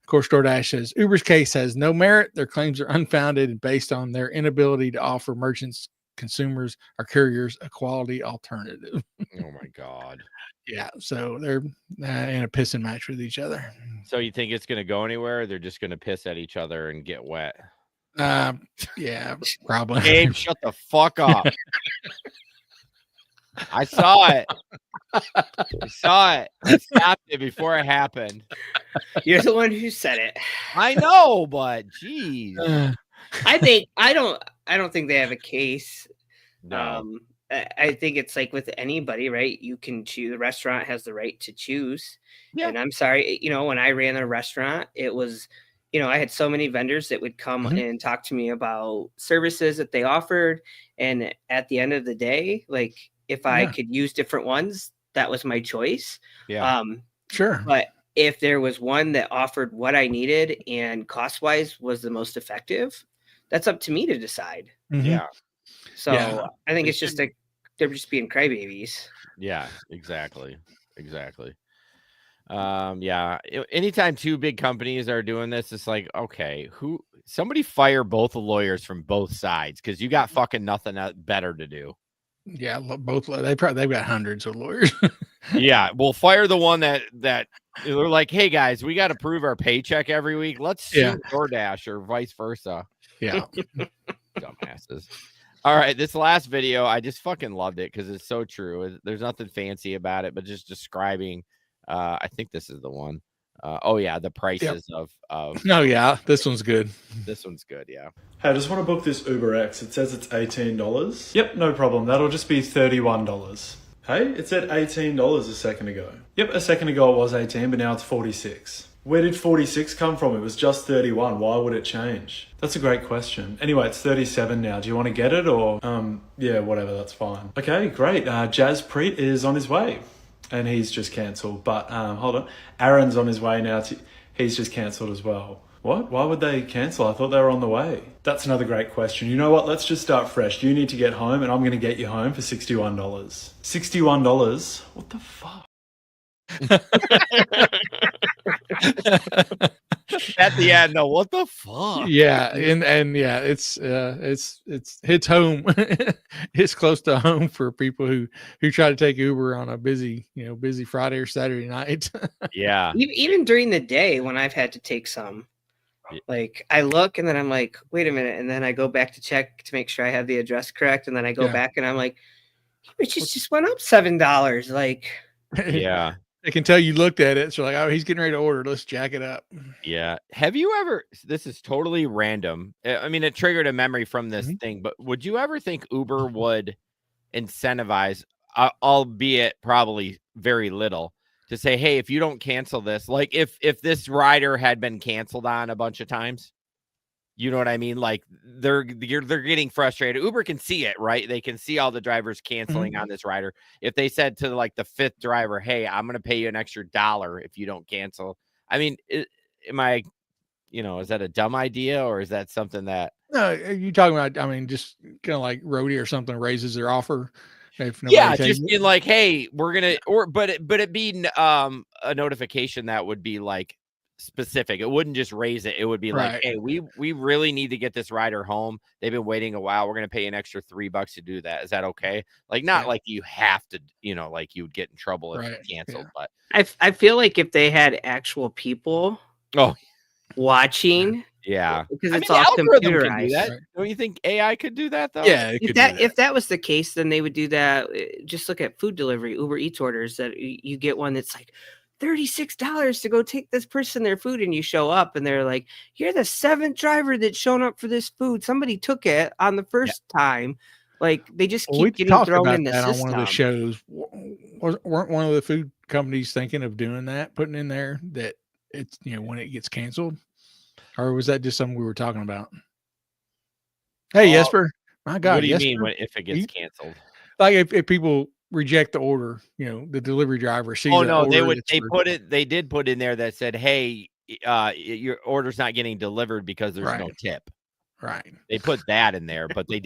Of course, DoorDash says Uber's case has no merit. Their claims are unfounded and based on their inability to offer merchants, consumers, or carriers a quality alternative. Oh, my God. Yeah, so they're in a pissing match with each other. So you think it's going to go anywhere? Or they're just going to piss at each other and get wet? Yeah, probably. Gabe, shut the fuck up. I saw it. I stopped it before it happened. You're the one who said it. I know, but geez. I don't think they have a case. No. I think it's like with anybody, right? You can choose. The restaurant has the right to choose. Yeah. And I'm sorry, when I ran a restaurant, it was, I had so many vendors that would come and talk to me about services that they offered. And at the end of the day, like if I could use different ones, that was my choice. Yeah. Sure. But if there was one that offered what I needed and cost-wise was the most effective, that's up to me to decide. Mhm. Yeah. So Yeah. I think it's just they're just being crybabies. Yeah, exactly. Yeah. Anytime two big companies are doing this, it's like, okay, somebody fire both the lawyers from both sides because you got fucking nothing better to do. Yeah, both they've got hundreds of lawyers. Yeah, we'll fire the one that they're like, hey guys, we got to prove our paycheck every week. Let's sue DoorDash or vice versa. Yeah. Dumbasses. All right, this last video, I just fucking loved it because it's so true. There's nothing fancy about it, but just describing. I think this is the one. The prices of. No, yeah, this one's good. This one's good. Yeah. Hey, I just want to book this Uber X. It says it's $18. Yep, no problem. That'll just be $31. Hey, it said $18 a second ago. Yep, a second ago it was 18, but now it's 46. Where did 46 come from? It was just 31. Why would it change? That's a great question. Anyway, it's 37 now. Do you want to get it or, yeah, whatever, that's fine. Okay, great. Jazz Preet is on his way and he's just cancelled. But hold on. Aaron's on his way now. he's just cancelled as well. What? Why would they cancel? I thought they were on the way. That's another great question. You know what? Let's just start fresh. You need to get home, and I'm going to get you home for $61. $61? What the fuck? At the end, no, what the fuck? Yeah, and yeah, it's hits home. It's close to home for people who try to take Uber on a busy Friday or Saturday night. Yeah. Even during the day when I've had to take some, like I look and then I'm like, wait a minute, and then I go back to check to make sure I have the address correct, and then I go back and I'm like, it just went up $7. Like, Yeah. They can tell you looked at it, so like, oh, he's getting ready to order. Let's jack it up. Yeah. Have you ever? This is totally random. I mean, it triggered a memory from this thing. But would you ever think Uber would incentivize, albeit probably very little, to say, hey, if you don't cancel this, like if this rider had been canceled on a bunch of times, you know what I mean? Like they're getting frustrated. Uber can see it, right? They can see all the drivers canceling on this rider. If they said to like the fifth driver, hey, I'm going to pay you an extra $1 if you don't cancel. I mean, am I, is that a dumb idea, or is that something that? No, you talking about? I mean, just kind of like Roadie or something raises their offer. If Just being like, hey, we're gonna, but it be a notification that would be like specific. It wouldn't just raise it. It would be like, hey, we really need to get this rider home. They've been waiting a while. We're gonna pay an extra $3 to do that. Is that okay? Like, not like you have to, like you would get in trouble if you canceled. But I feel like if they had actual people watching, because it's all computerized. Right? Don't you think AI could do that though? Yeah, if that was the case, then they would do that. Just look at food delivery, Uber Eats orders that you get one that's like $36 to go take this person their food, and you show up and they're like, you're the 7th driver that's shown up for this food. Somebody took it on the first time. Like they just keep getting thrown in the system. On one of the shows, weren't one of the food companies thinking of doing that, putting in there that it's when it gets canceled, or was that just something we were talking about? Hey, Jesper, my God, what do you Jesper, mean if it gets canceled? Like if people reject the order, the delivery driver sees. Oh no, they did put in there that said, hey, your order's not getting delivered because there's no tip. Right. They put that in there, but they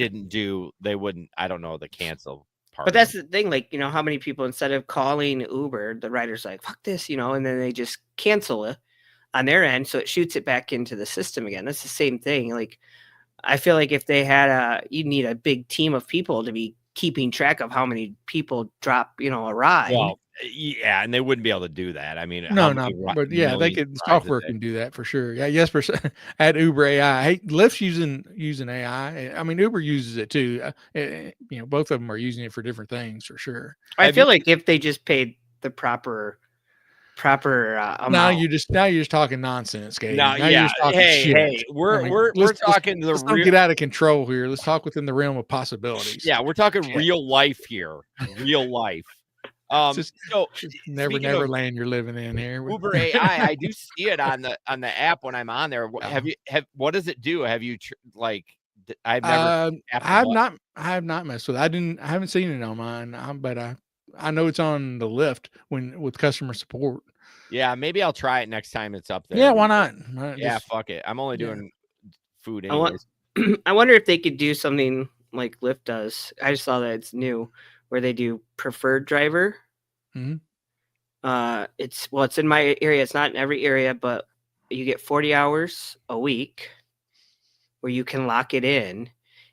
wouldn't, I don't know, the cancel part. But that's the thing, like, how many people, instead of calling Uber, the rider's like, fuck this, and then they just cancel it on their end, so it shoots it back into the system again. That's the same thing. Like, I feel like if they had you need a big team of people to be keeping track of how many people drop, a ride. Well, yeah, and they wouldn't be able to do that. I mean, but yeah, they could. Software can do that for sure. Yeah, yes, at Uber AI. Hey, Lyft's using AI. I mean, Uber uses it too. Both of them are using it for different things for sure. I feel like if they just paid the proper amount. Now you're just talking nonsense, Gabe. Now you're just talking shit. Hey, we're talking let's don't get out of control here. Let's talk within the realm of possibilities. Yeah, we're talking real life here. Real life. Just never land you're living in here. Uber AI, I do see it on the app when I'm on there. What does it do? Have you I've never. I have not messed with it. I haven't seen it on mine, but I know it's on the Lyft with customer support. Yeah, maybe I'll try it next time it's up there. Yeah, why not? Fuck it. I'm only doing food anyways. I wonder if they could do something like Lyft does. I just saw that it's new, where they do preferred driver. Mm-hmm. It's in my area. It's not in every area, but you get 40 hours a week where you can lock it in.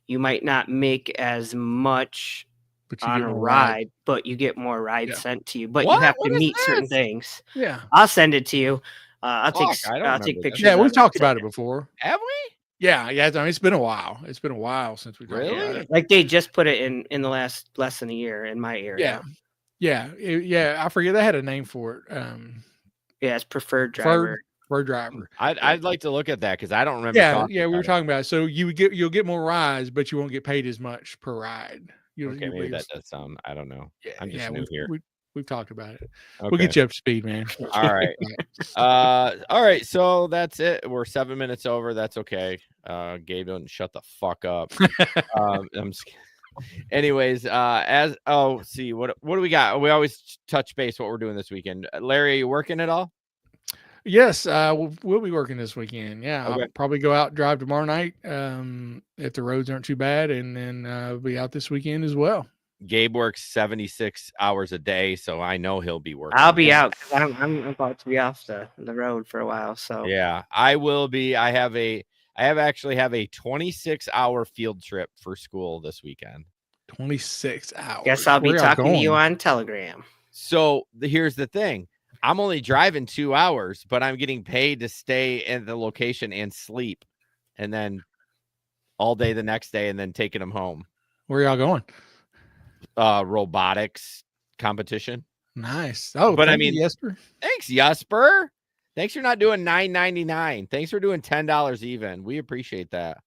You might not make as much on a ride, but you get more rides sent to you. But you have to meet certain things. Yeah, I'll send it to you. I'll take pictures. Yeah, we've talked about it before. Have we? Yeah. I mean, it's been a while. It's been a while since we talked about it. Like they just put it in the last less than a year in my area. Yeah. I forget they had a name for it. It's preferred driver. Preferred driver. I'd like to look at that because I don't remember. Yeah, we were talking about it. So you'll get more rides, but you won't get paid as much per ride. Maybe that does sound. I don't know. I'm just new here. We've talked about it. Okay. We'll get you up to speed, man. All right. All right. So that's it. We're 7 minutes over. That's okay. Gabe, don't shut the fuck up. I'm just kidding. Anyways, see what do we got? We always touch base what we're doing this weekend. Larry, are you working at all? Yes, we'll be working this weekend. Yeah, Okay. I'll probably go out and drive tomorrow night if the roads aren't too bad, and then be out this weekend as well. Gabe works 76 hours a day, so I know he'll be working. I'll be out 'cause I'm about to be off the road for a while. So Yeah, I will be. I actually have a 26-hour field trip for school this weekend. 26 hours. guess I'll be Where y'all talking to you going? on Telegram. So here's the thing. I'm only driving 2 hours, but I'm getting paid to stay in the location and sleep, and then all day the next day, and then taking them home. Where y'all going? Robotics competition. Nice. Oh, But I thank you, mean- Jesper. Thanks, Jesper. Thanks for not doing $9.99. Thanks for doing $10 even. We appreciate that.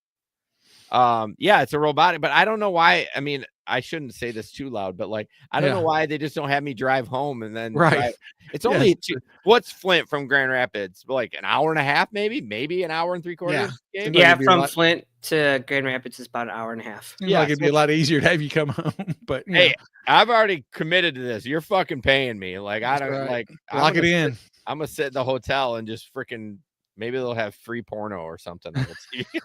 Yeah, it's a robotic, but I don't know why. I mean, I shouldn't say this too loud, but like, I don't know Yeah. why they just don't have me drive home and then Right. drive. It's Yes. only what's Flint from Grand Rapids? Like an hour and a half, maybe an hour and 3/4. Yeah. Gabe? Seems like Yeah, it'd be a from lot- Flint to Grand Rapids is about an hour and a half. Seems Yeah, like it'd be a lot easier to have you come home, but you Hey, know, I've already committed to this. You're fucking paying me. Like I that's don't right. like Lock it in. I'm gonna sit in the hotel and just freaking maybe they'll have free porno or something on the TV.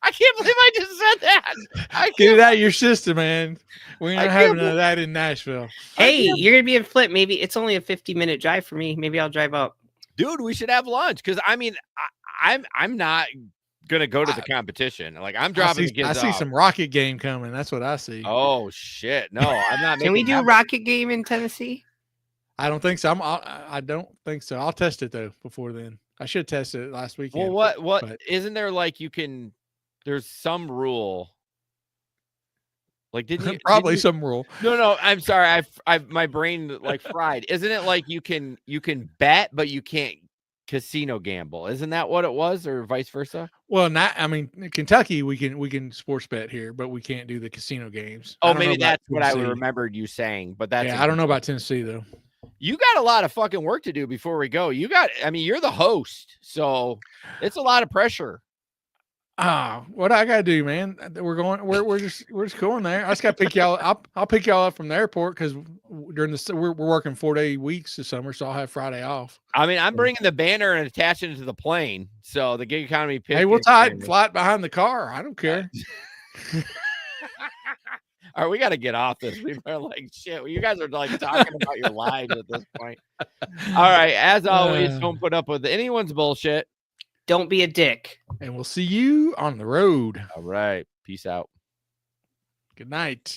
I can't believe I just said that. I Get can't. it out of your system, man. We're I not can't having none believe- of that in Nashville. Hey, you're gonna be in Flint. Maybe it's only a 50-minute drive for me. Maybe I'll drive up. Dude, we should have lunch because I mean, I'm not gonna go to the competition. Like I'm dropping the kids I see off. some Rocket game coming. That's what I see. Oh shit! No, I'm not. Can we making do that- Rocket Game in Tennessee? I don't think so. I don't think so. I'll test it though before then. I should test it last weekend. Well, what but- isn't there like you can? There's some rule. Like didn't you Probably didn't some rule. No, I'm sorry. I've my brain like fried. Isn't it like you can bet, but you can't casino gamble? Isn't that what it was, or vice versa? Well, not. I mean, in Kentucky, we can sports bet here, but we can't do the casino games. I Oh, don't know maybe about that's what I Tennessee. remembered you saying. But that's Yeah, I don't know about Tennessee though. You got a lot of fucking work to do before we go. I mean, you're the host, so it's a lot of pressure. What I gotta do, man? We're just going there. I just gotta pick y'all. I'll pick y'all up from the airport because during we're working 4-day weeks this summer, so I'll have Friday off. I mean, I'm bringing the banner and attaching it to the plane, so the gig economy. Hey, we'll tie it and family- fly it behind the car. I don't care. All right, we got to get off this. People are like, shit. Well, you guys are like talking about your lives at this point. All right, as always, don't put up with anyone's bullshit. Don't be a dick. And we'll see you on the road. All right, peace out. Good night.